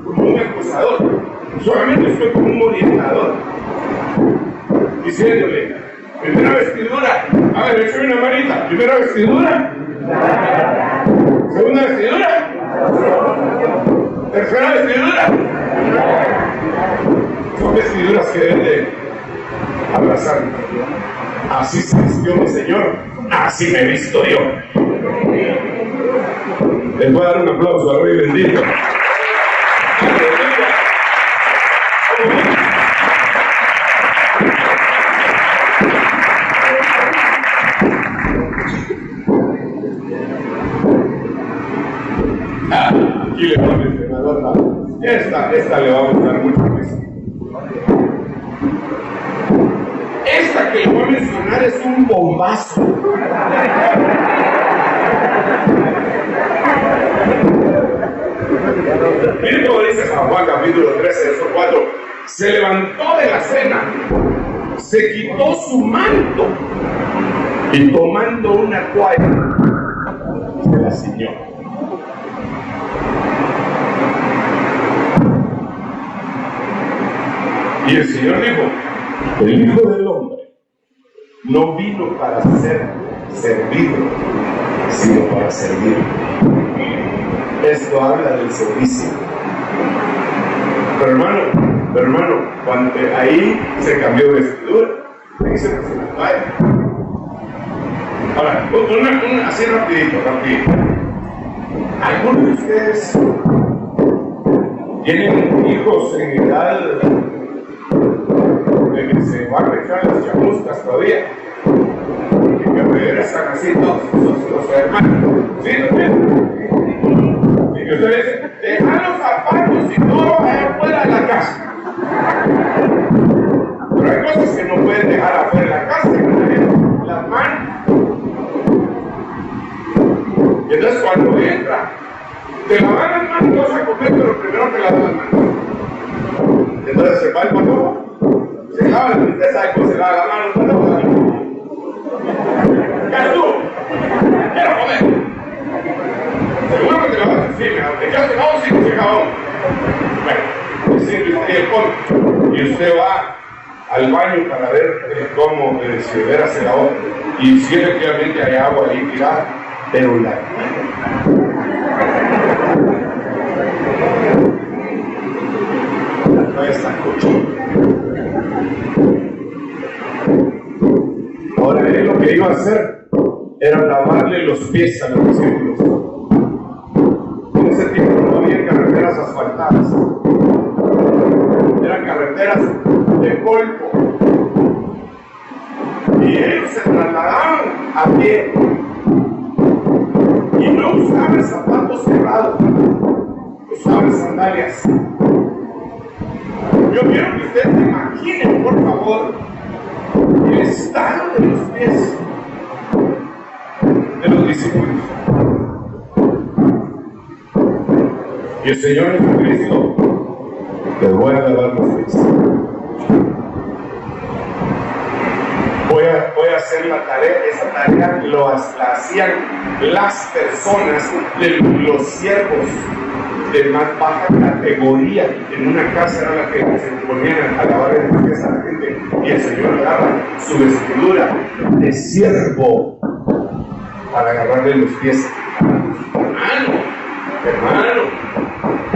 como un acusador, solamente estoy como un orientador, diciéndole, primera vestidura, a ver, échame una manita, primera vestidura, segunda vestidura, tercera vestidura. Son vestiduras que deben de abrazar. Así se vistió mi Señor, así me he visto yo. Les voy a dar un aplauso al Rey bendito. Aquí le va a mencionar esta le va a gustar mucho a Cristo. Esta que le voy a mencionar es un bombazo. Miren cómo dice San Juan capítulo 13, verso 4. Se levantó de la cena, se quitó su manto y tomando una toalla se la ciñó. Y el Señor dijo, el Hijo del Hombre no vino para ser servido, sino para servir. Esto habla del servicio. Pero hermano, cuando ahí se cambió de vestidura, ahí se puso la toalla. Ahora, una así rapidito. ¿Algunos de ustedes tienen hijos en edad de que se van a echar las chamuscas todavía? Y que regresan así todos los hermanos. ¿Sí? Y que ustedes dicen, deja los zapatos y todo allá afuera de la casa. Pero hay cosas que no pueden dejar afuera de la casa, que las manos. Y entonces cuando entra, te lavan las manos, no vas a comer, pero primero te lavan las manos. Entonces se va el papá, se lava la princesa y pues se lava la mano, ya estuvo, quiero comer. Seguro que te lavas encima, te echaste jabón, sí, te jabón. Bueno, y el come. Y usted va al baño para ver cómo si de veras se lavó. Y si efectivamente hay agua ahí tirada, pero la toalla está cochina. Ahora él lo que iba a hacer era lavarle los pies a los discípulos. En ese tiempo no había carreteras asfaltadas, eran carreteras de polvo. Y ellos se trasladaban a pie y no usaban zapatos cerrados, usaban sandalias. Yo quiero que ustedes se imaginen, por favor, el estado de los pies de los discípulos. Y el Señor Jesucristo les voy a lavar los pies. voy a hacer la tarea. Esa tarea la hacían las personas de los siervos de más baja categoría. En una casa era la que se ponían a lavar los pies a la gente, y el Señor daba su vestidura de siervo para agarrarle los pies. Hermano,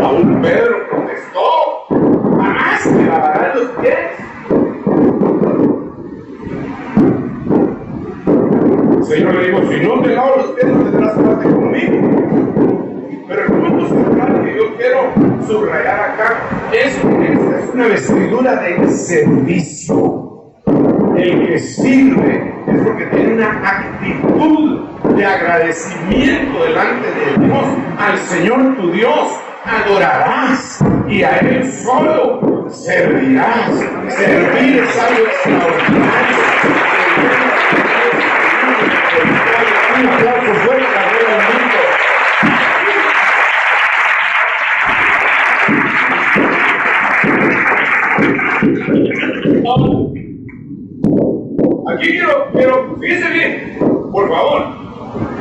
aún Pedro protestó: jamás me lavarán los pies. El Señor le dijo: si no te lavo los pies, no tendrás parte conmigo. Pero el punto central que yo quiero subrayar acá es que esta es una vestidura de servicio. El que sirve es porque tiene una actitud de agradecimiento delante de Dios. Al Señor tu Dios adorarás, y a Él solo servirás. Servir es algo extraordinario. Un aplauso fuerte a Dios bendito. Aquí quiero, fíjense bien, por favor,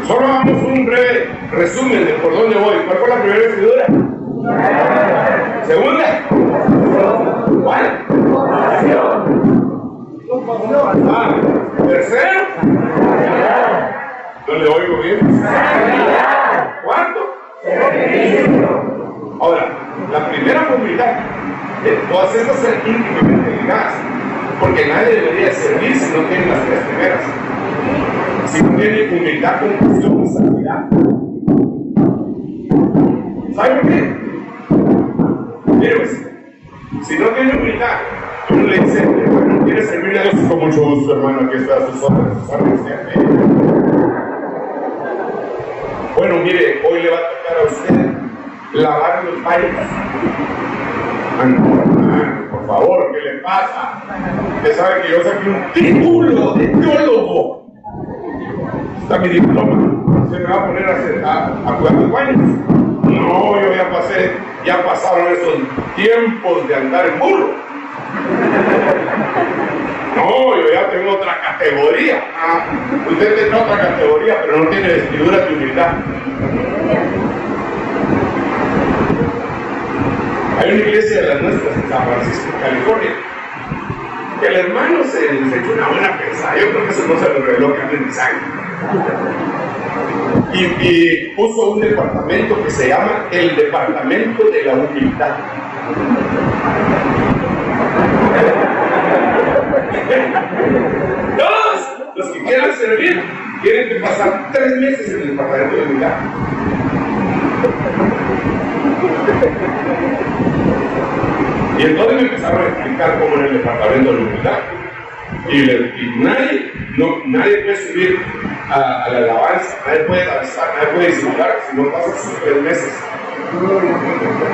solo hagamos un breve resumen de por dónde voy. ¿Cuál fue la primera vestidura? ¿Segunda? ¿Cuál? ¿Tercero? No le oigo bien. ¿Cuarto? Ahora, la primera humildad, todas estas son íntimamente ligadas, porque nadie debería servir si no tiene las tres primeras. Si no tiene humildad, compasión y santidad. ¿Sabe por qué? Mire, pues, si no tiene humildad, uno le dice: bueno, ¿quiere servirle a Dios? Con mucho gusto, hermano, aquí está sus órdenes. Bueno, mire, hoy le va a tocar a usted lavar los baños. Por favor, ¿qué le pasa? Usted sabe que yo saqué un título de teólogo. Está mi diploma. ¿Se me va a poner a cuidar los baños? No, yo ya pasaron esos tiempos de andar en burro. No, yo ya tengo otra categoría. Usted tiene otra categoría, pero no tiene vestidura de humildad. Hay una iglesia de las nuestras en San Francisco, California, que el hermano se echó una buena pensada. Yo creo que eso no se lo reveló Carmen de Sangre. Y puso un departamento que se llama el Departamento de la Humildad. Todos los que quieran servir tienen que pasar 3 meses en el Departamento de Humildad. Y entonces me empezaron a explicar cómo era el departamento de la humildad. Y nadie puede subir a la alabanza, nadie puede danzar, nadie puede disimular si no pasa sus 3 meses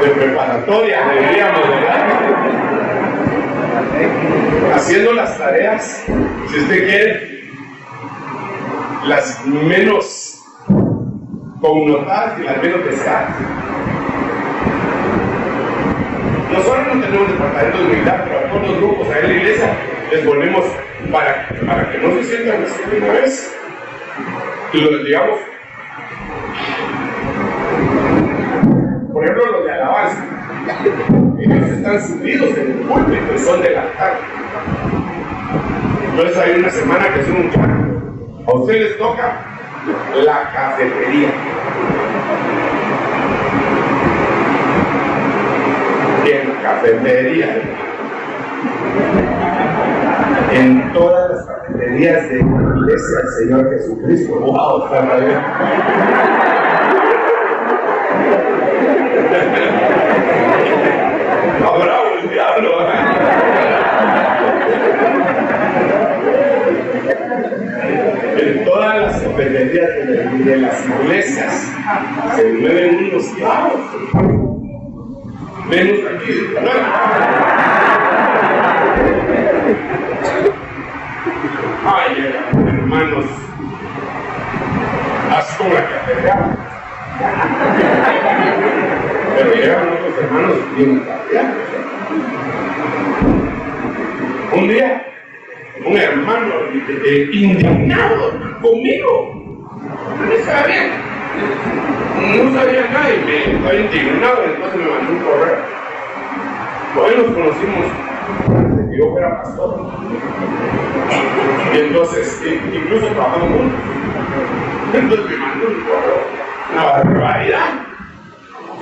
de preparatoria, deberíamos, ¿verdad? Haciendo las tareas, si usted quiere, las menos connotadas y las menos deseadas. Nosotros no tenemos departamento de humildad, pero a todos los grupos ahí en la iglesia les ponemos para que no se sientan así de una vez. Y los digamos, por ejemplo, los de alabanza, ellos están subidos en el púlpito y son del altar. Entonces hay una semana que son un cambio. A ustedes les toca la cafetería. En la cafetería, en todas las cafeterías de la iglesia del Señor Jesucristo. ¡Wow! Está bien. ¡Ah, bravo el diablo! En todas las cafeterías de las iglesias se mueven unos clavos. Menos aquí. Ay, hermanos, así como la catedral. Pero llegan otros hermanos bien cambiados. Un día, un hermano indignado conmigo. No estaba bien. No sabía nada y me estaba indignado, entonces me mandó un correo. Hoy nos conocimos desde que yo fuera pastor. Y entonces, incluso trabajamos juntos. Entonces me mandó un correo. Una barbaridad.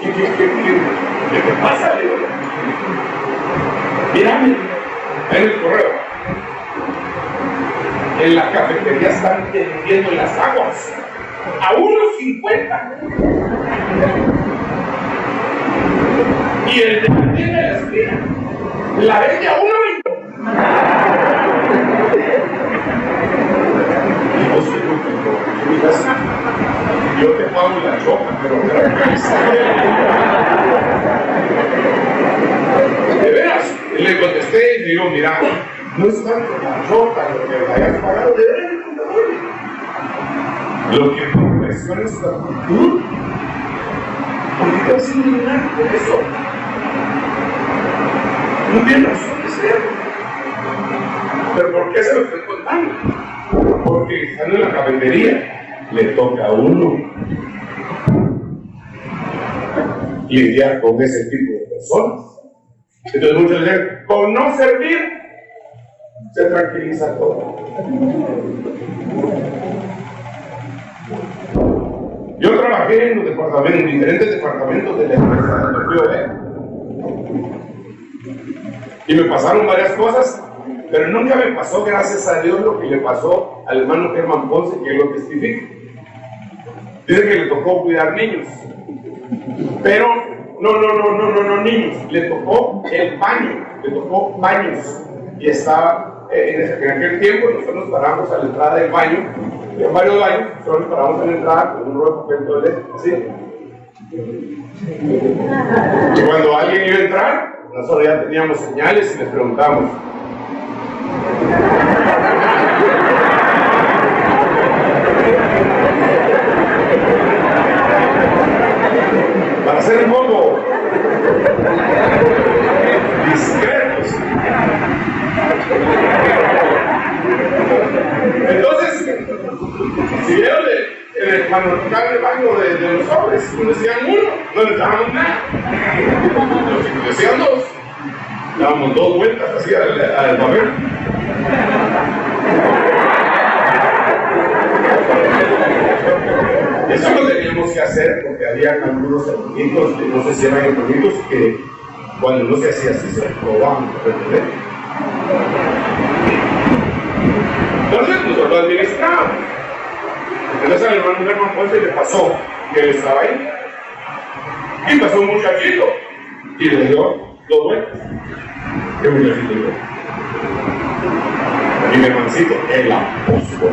¿Qué te pasa? Le digo, mírame, en el correo. En la cafetería están vendiendo las aguas a 1.50. Y el de la tienda de la esquina la vende a 1.20. Y vos yo te pago la choca, pero de veras, le contesté y le digo, mira, no es tanto la choca lo que me hayas pagado, de veras. Lo que me impresiona es la actitud. ¿Por qué te vas a indignar por eso? No tiene razón de ser. ¿Pero por qué se lo estoy contando? Porque estando en la cafetería le toca a uno lidiar con ese tipo de personas. Entonces muchos dicen, con no servir se tranquiliza todo. Yo trabajé en los departamentos, en diferentes departamentos de la empresa donde fui a ver. Y me pasaron varias cosas, pero nunca me pasó, gracias a Dios, lo que le pasó al hermano Germán Ponce, que lo testifica. Dice que le tocó cuidar niños. Pero, no niños, le tocó el baño, le tocó baños. Y estaba, en aquel tiempo nosotros nos paramos a la entrada del baño, en varios baños, nosotros nos paramos a la entrada con un rollo de papel toalete, así. Y cuando alguien iba a entrar, nosotros ya teníamos señales y les preguntamos. Para ser un poco discretos. Entonces, si vieron cuando nos tocaban el baño de los hombres, nos decían uno, no les dábamos nada. Nos decían dos, dábamos 2 vueltas así al papel. Eso lo teníamos que hacer porque había algunos hermanitos, no sé si eran hermanitos, que cuando no se hacía así se probaban. Entonces nosotros lo administrábamos. Entonces al hermano Germán Ponce le pasó que él estaba ahí. Y pasó un muchachito y le dio 2 vueltas. ¿Qué muchachito dio? Y mi hermancito, el apóstol.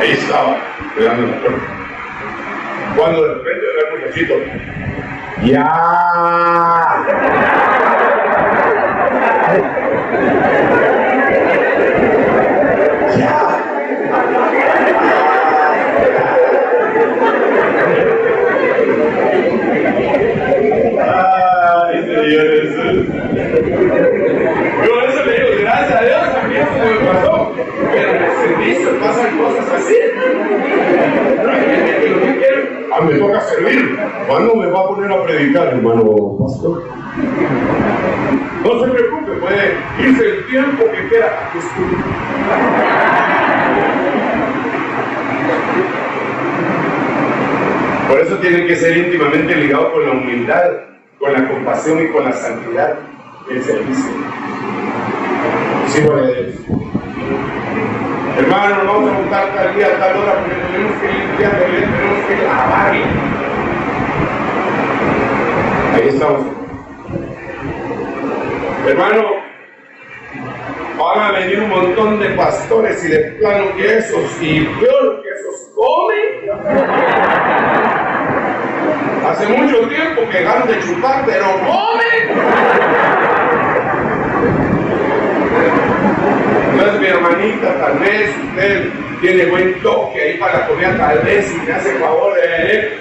Ahí estaba, esperando la puerta. Cuando de repente era el muchachito, ¡ya! ¡Ya! ¡Ay, señores! Yo por eso le digo, gracias a Dios, a mí eso me pasó. Pero en el servicio pasan cosas así. Hay gente que lo que quiere, me toca servir. ¿Cuándo me va a poner a predicar, hermano pastor? No se preocupe, puede irse el tiempo que quiera. Por eso tienen que ser íntimamente ligados con la humildad, con la compasión y con la santidad del servicio. Sí, gloria a Dios. Hermano, vamos a juntar tal día, tal hora, porque tenemos que limpiar, tenemos que lavar. Ahí estamos. Hermano, van a venir un montón de pastores y de plano que esos, y peor que esos, comen. Hace mucho tiempo que dejaron de chupar, pero comen. Entonces mi hermanita, tal vez usted tiene buen toque ahí para la comida, tal vez si me hace el favor de leer.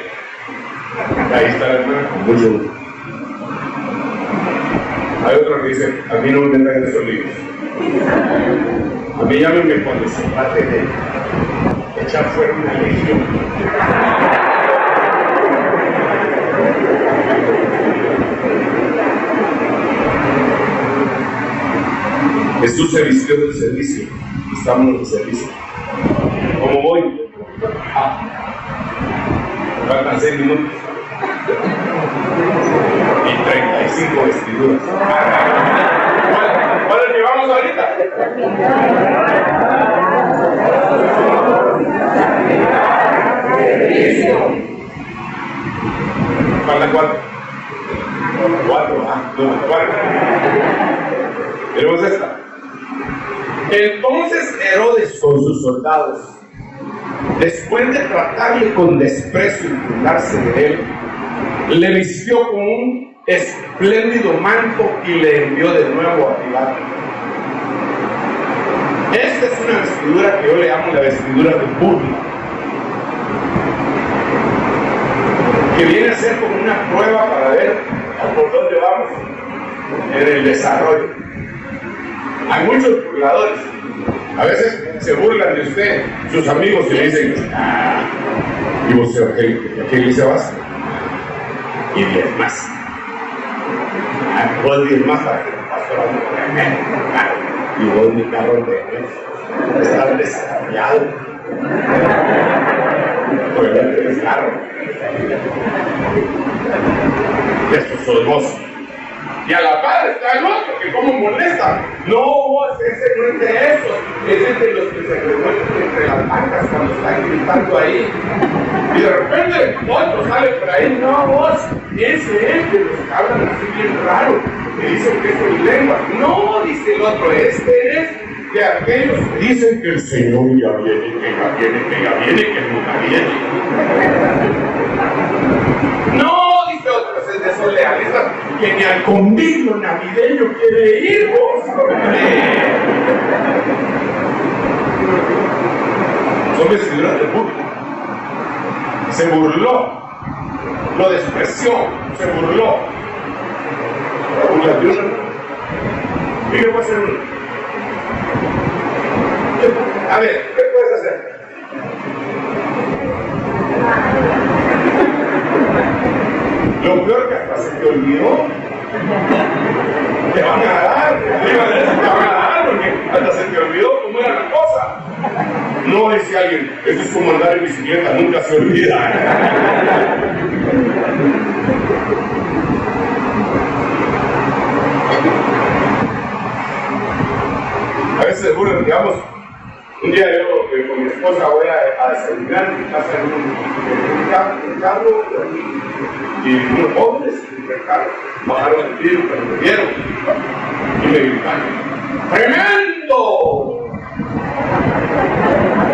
Ahí está la hermana con mucho. Hay otro que dice, a mí no me traen esos libros. A mí llámenme cuando se trate de echar fuera una legión. Jesús se vistió del servicio. Estamos en el servicio. ¿Cómo voy? Faltan 6 minutos. Y 35 vestiduras. ¿Cuál llevamos ahorita? Faltan 4. 4. Tenemos esta. Entonces Herodes con sus soldados, después de tratarle con desprecio y burlarse de él, le vistió con un espléndido manto y le envió de nuevo a Pilato. Esta es una vestidura que yo le llamo la vestidura de burla, que viene a ser como una prueba para ver por dónde vamos en el desarrollo. Hay muchos burladores. A veces se burlan de usted, sus amigos, y le dicen, y vos, ¿a qué iglesia vas? Y 10 más. Vos 10 más para que el pastor ande con carro. Y vos mi carro de estar desarrollado. Pues ya tenés carro. Eso sos vos. Y a la par está el otro, que como molesta. No, vos, ese no es de esos, ese es de los que se revuelven entre las bancas cuando están gritando ahí. Y de repente otro sale por ahí, no, vos, ese es de los que hablan así bien raro, que dicen que es en lengua. No, dice el otro, este es de aquellos que dicen que el Señor ya viene, que ya viene, que ya viene, que nunca viene. No, dice otro, es de esos lealistas que ni al convivio navideño quiere ir, vos. Son vestiduras de burla. Se burló, lo despreció, se burló. La burla de uno. ¿Y qué puede hacer uno? A ver, ¿qué puedes hacer? Lo peor que hasta se te olvidó. Te van a dar, te van a dar, porque hasta se te olvidó cómo era la cosa. No, dice alguien, eso es como andar en bicicleta, nunca se olvida. A veces se burlan, digamos, un día yo con mi esposa voy a desayunar en mi casa en un carro y unos jóvenes en el carro bajaron el tiro, pero me vieron y me gritaron, ¡tremendo!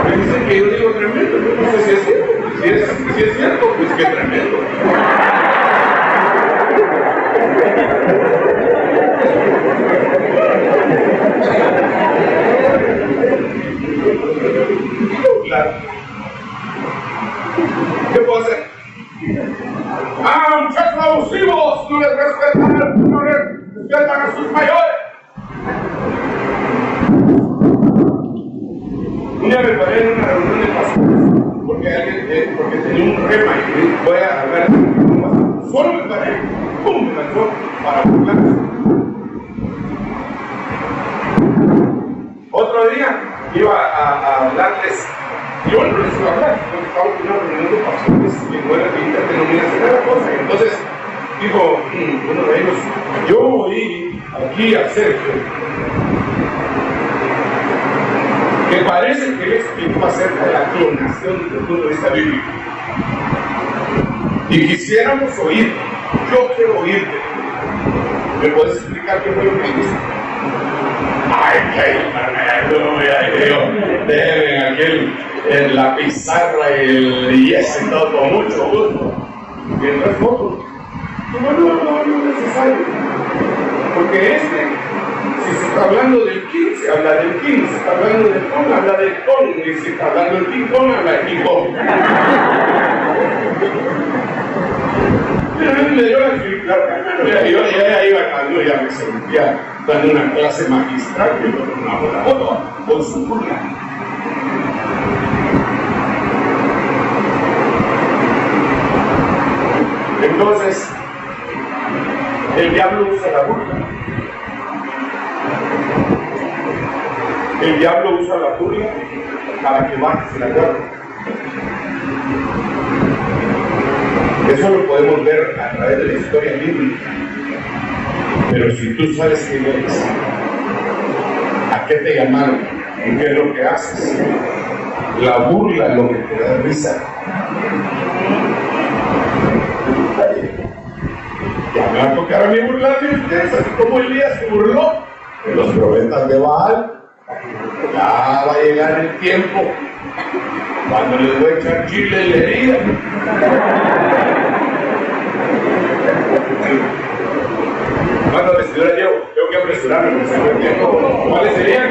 Me dicen que yo digo tremendo, yo no sé si es cierto, si es cierto, pues que tremendo. Claro. ¿Qué puedo hacer? Muchachos abusivos, no les respetan a sus mayores. Un día me paré en una reunión de pastores porque tenía un rema y voy a hablar de solo me paré, ¡pum! Me lanzó para burlarse. Otro día iba a hablarles, yo no les iba a hablar, porque estaba en una reunión de pastores que no era de interdenominación, era cosa. Entonces dijo uno de ellos, yo oí aquí a Sergio que parece que él explicó acerca de la clonación desde el punto de vista bíblico. Y quisiéramos oír, yo quiero oírte. ¿Me puedes explicar qué fue lo que dice? Ay, qué déjenme aquí en la pizarra y ese y todo, con mucho gusto. Mientras fotos. No es necesario. Porque si se está hablando del king, se habla del king, si se está hablando del Kong, habla del Kong, y si está hablando del King Kong, habla del King Kong. me dio la yo ya iba cuando ya me sentía dando una clase magistral y una foto con su burla. Entonces, el diablo usa la burla. El diablo usa la burla para que bajes la guardia. Eso lo podemos ver a través de la historia bíblica. Pero si tú sabes quién eres, a qué te llamaron, y qué es lo que haces, la burla es lo que te da risa. Ya me va a tocar a mí burlarme de ustedes, así como Elías se burló de los profetas de Baal. Ya va a llegar el tiempo cuando les voy a echar chile en la herida. ¿Cuántas vestiduras llevo? Tengo que apresurarme porque se me el tiempo. ¿Cuáles serían?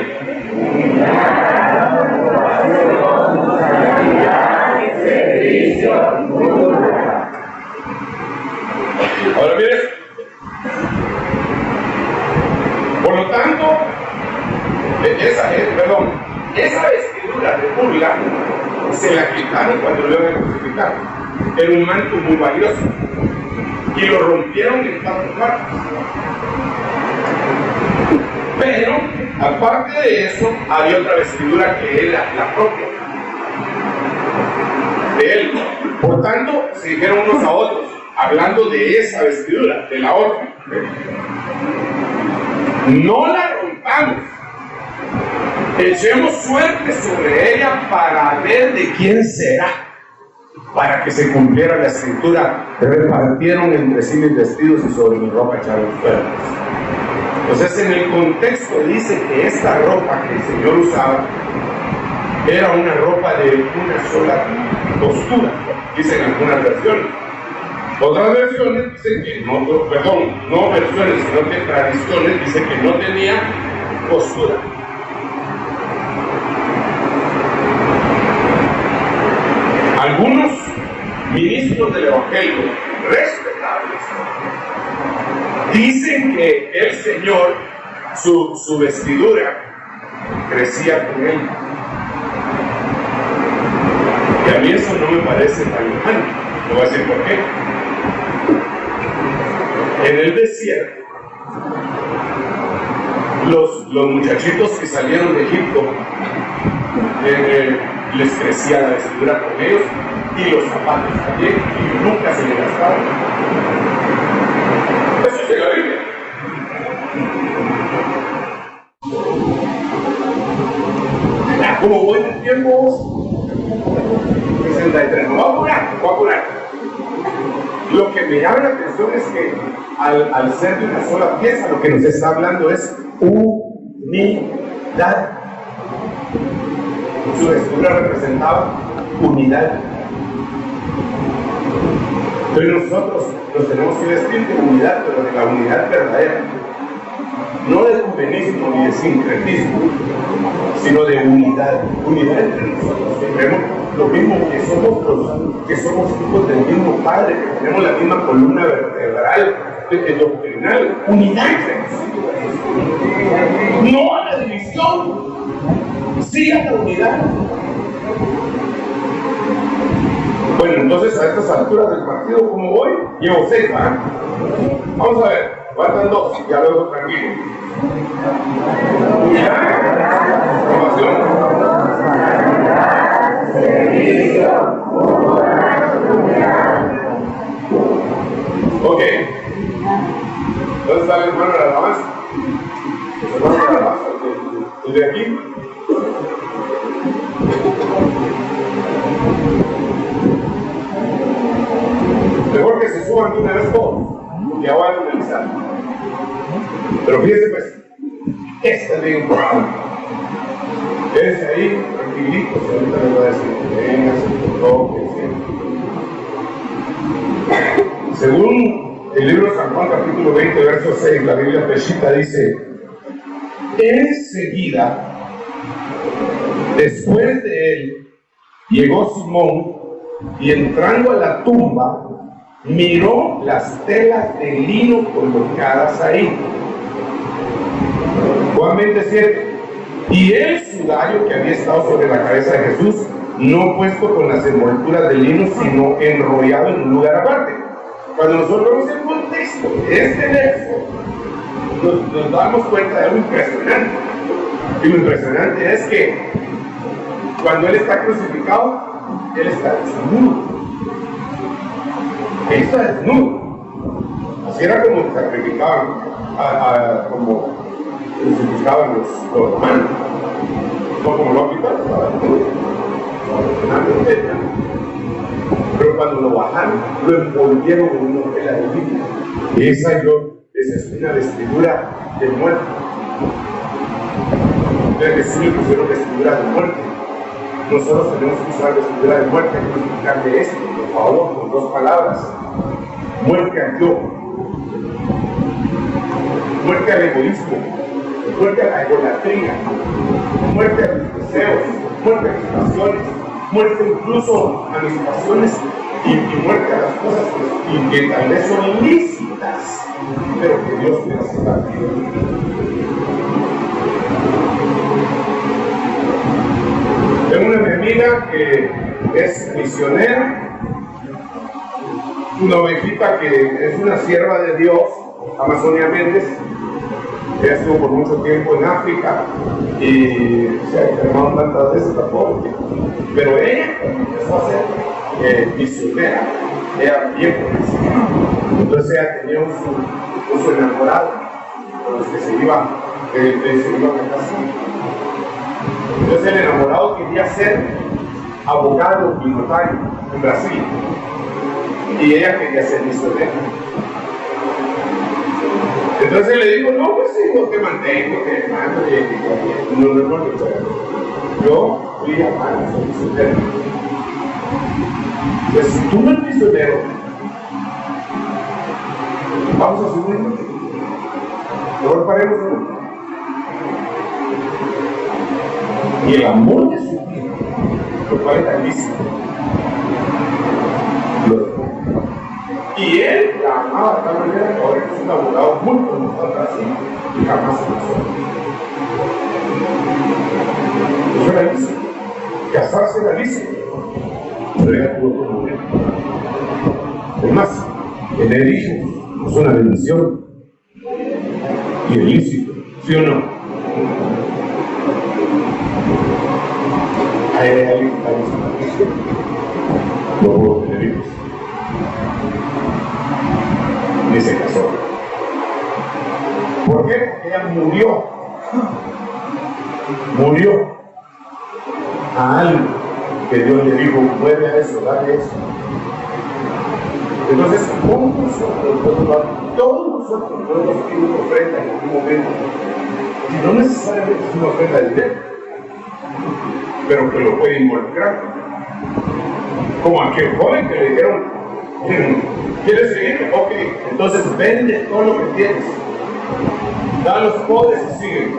Ahora mires. Por lo tanto, esa vestidura de burla se la quitaron cuando lo iban a crucificar. Era un manto muy valioso y lo rompieron en 4 partes. Pero, aparte de eso, había otra vestidura que era la propia de él. Por tanto, se dijeron unos a otros, hablando de esa vestidura, de la otra: no la rompamos, echemos suerte sobre ella para ver de quién será, para que se cumpliera la escritura: repartieron entre sí mis vestidos y sobre mi ropa echaron suertes. Entonces, en el contexto dice que esta ropa que el Señor usaba era una ropa de una sola costura, dicen algunas versiones. Otras versiones dicen que no versiones, sino que tradiciones dicen que no tenía costura. Algunos ministros del Evangelio respetables dicen que el Señor, su vestidura crecía con él. Y a mí eso no me parece tan lejano. Le voy a decir por qué. En el desierto, los muchachitos que salieron de Egipto, les crecía la vestidura con ellos y los zapatos también, y nunca se les gastaban. Eso es de la Biblia. Como voy de tiempo, 63, no voy a apurar. Lo que me llama la atención es que al ser de una sola pieza, lo que nos está hablando es unidad. Su vestidura representaba unidad. Entonces nosotros nos tenemos que vestir de unidad, pero de la unidad verdadera. No de ecumenismo ni de sincretismo, sino de unidad. Unidad entre nosotros, que creemos lo mismo, que somos hijos del mismo Padre, que tenemos la misma columna vertebral, doctrinal. Unidad entre nosotros. No a la división, sí a la unidad. Bueno, entonces a estas alturas del partido, como voy, llevo 6, ¿verdad? Vamos a ver, faltan 2, ya lo dejo tranquilo. Unidad, formación. Ok. ¿Dónde está el hermano de la alabanza? El hermano de la alabanza, el de aquí. Mejor que se suban de una vez todos, porque ya van a analizar. Pero fíjense pues, esta es bien importante. Quédense ahí, tranquilitos, y ahorita les voy a decir, venga, se toque, según el libro de San Juan, capítulo 20, verso 6, la Biblia Peshita dice: enseguida, después de él, llegó Simón, y entrando a la tumba, miró las telas de lino colocadas ahí. Juan 27. Y el sudario que había estado sobre la cabeza de Jesús, no puesto con las envolturas de lino, sino enrollado en un lugar aparte. Cuando nosotros vemos el contexto de este verso, nos damos cuenta de algo impresionante. Y lo impresionante es que cuando Él está crucificado, Él está desnudo. Él está desnudo. Así era como sacrificaban, como crucificaban los romanos. No como lo quitaron, estaba desnudo. Pero cuando lo bajaron, lo envolvieron con una tela de lino. Y esa es una vestidura de muerte. Ustedes sí le pusieron vestidura de muerte. Nosotros tenemos que usar vestidura de muerte. Hay que explicarle esto, por favor, con dos palabras. Muerte al yo, muerte al egoísmo, muerte a la idolatría, muerte a mis deseos, muerte a mis pasiones, muerte incluso a mis pasiones y muerte a las cosas que tal vez son ilícitas, pero que Dios me hace la vida. Tengo una amiga que es misionera, una ovejita que es una sierva de Dios, Amazonia Méndez. Ella estuvo por mucho tiempo en África y se ha enfermado tantas veces la pobre. Pero ella empezó a ser misionera, era bien profesional. Entonces ella tenía un enamorado con los que se iba a casar. Entonces el enamorado quería ser abogado y notario en Brasil. Y ella quería ser misionera. Entonces le digo, no, pues sí, yo te mantengo, te mando, no, yo fui a mano, soy misionero. Pues si tú no eres misionero, vamos a subirnos. Mejor paremos uno. Y el amor de su vida, lo cual es grandísimo. Y él la amaba de tal manera que ahora es un abogado muy conocido en Brasil y jamás se casó. Eso era lícito. Casarse era lícito. Pero ella tuvo otro momento. Además, tener hijos es una bendición. Y es lícito, ¿sí o no? Hay alguien que está diciendo, no puedo tener hijos. Y se casó. ¿Por qué? Porque ella murió a algo que Dios le dijo, mueve a eso, dale eso. Entonces, ¿cómo todos nosotros podemos pedir una ofrenda en algún momento? Y no necesariamente es una ofrenda de dinero, pero que lo puede involucrar. Como aquel joven que le dijeron, ¿quieres seguirme? Ok, entonces vende todo lo que tienes, da a los pobres y sigue.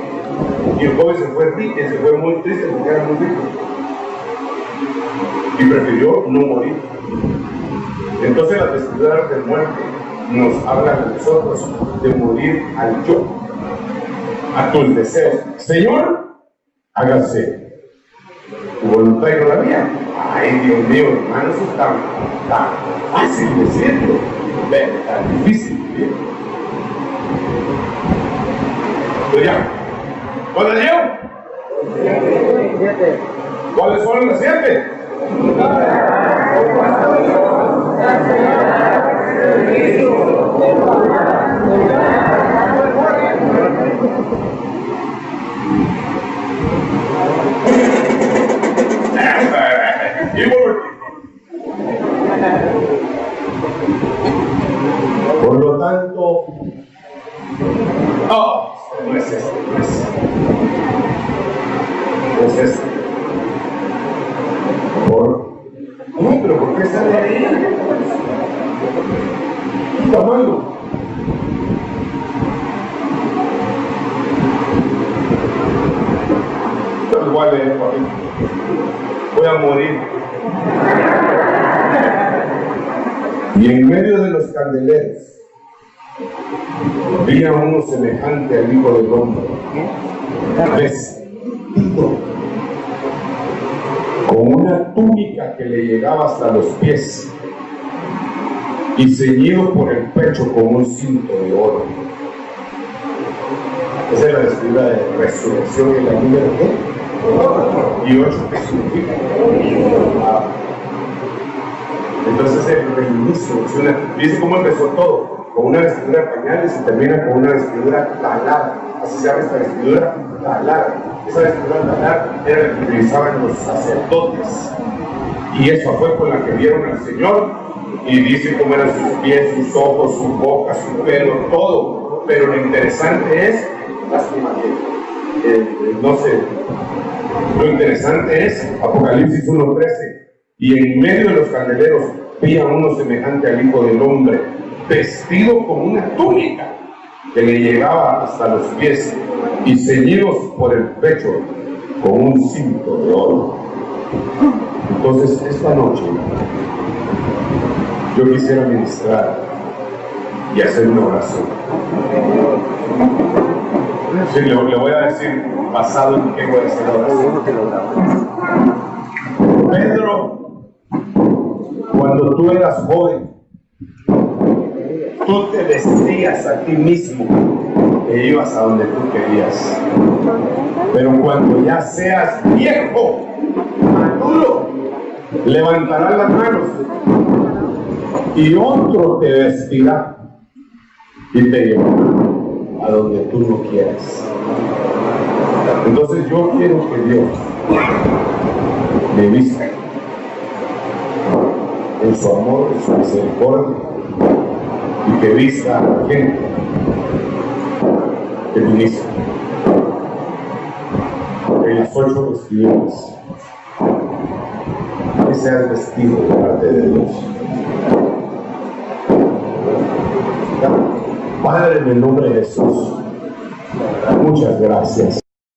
Y el joven se fue rico, se fue muy triste porque era muy rico y prefirió no morir. Entonces las vestiduras de muerte nos hablan a nosotros de morir al yo, a tus deseos. Señor, hágase tu voluntad y no la mía. Ay, Dios mío, hermano, eso está tan fácil decirlo, tan difícil vivir. Pero ya, ¿cuántas llevo? ¿Cuáles fueron las 7? Por lo tanto, no es esto, no es esto. No, pero ¿por qué sale ahí? Está malo. Pero igual voy a morir. Y en medio de los candeleros vi a uno semejante al Hijo del Hombre, vestido con una túnica que le llegaba hasta los pies y ceñido por el pecho con un cinto de oro. Esa es la escritura de resurrección en la número ¿qué? Y 8, ¿qué significa? Entonces el inicio, dice cómo empezó todo, con una vestidura de pañales y termina con una vestidura talada. Así se llama esta vestidura talada. Esa vestidura talada era la que utilizaban los sacerdotes. Y esa fue con la que vieron al Señor. Y dice cómo eran sus pies, sus ojos, su boca, su pelo, todo. Pero lo interesante es, lástima que no sé, lo interesante es Apocalipsis 1:13. Y en medio de los candeleros vi a uno semejante al Hijo del Hombre, vestido con una túnica que le llegaba hasta los pies y ceñidos por el pecho con un cinto de oro. Entonces, esta noche yo quisiera ministrar y hacer una oración. Sí, le voy a decir basado en qué voy a hacer la oración. Pedro, cuando tú eras joven, tú te vestías a ti mismo e ibas a donde tú querías. Pero cuando ya seas viejo, maduro, levantarás las manos y otro te vestirá y te llevará a donde tú no quieras. Entonces yo quiero que Dios me vista en su amor, en su misericordia, y que vista a la gente que ministra en las 8 vestiduras, que seas vestido de parte de Dios. Padre, en el nombre de Jesús, muchas gracias.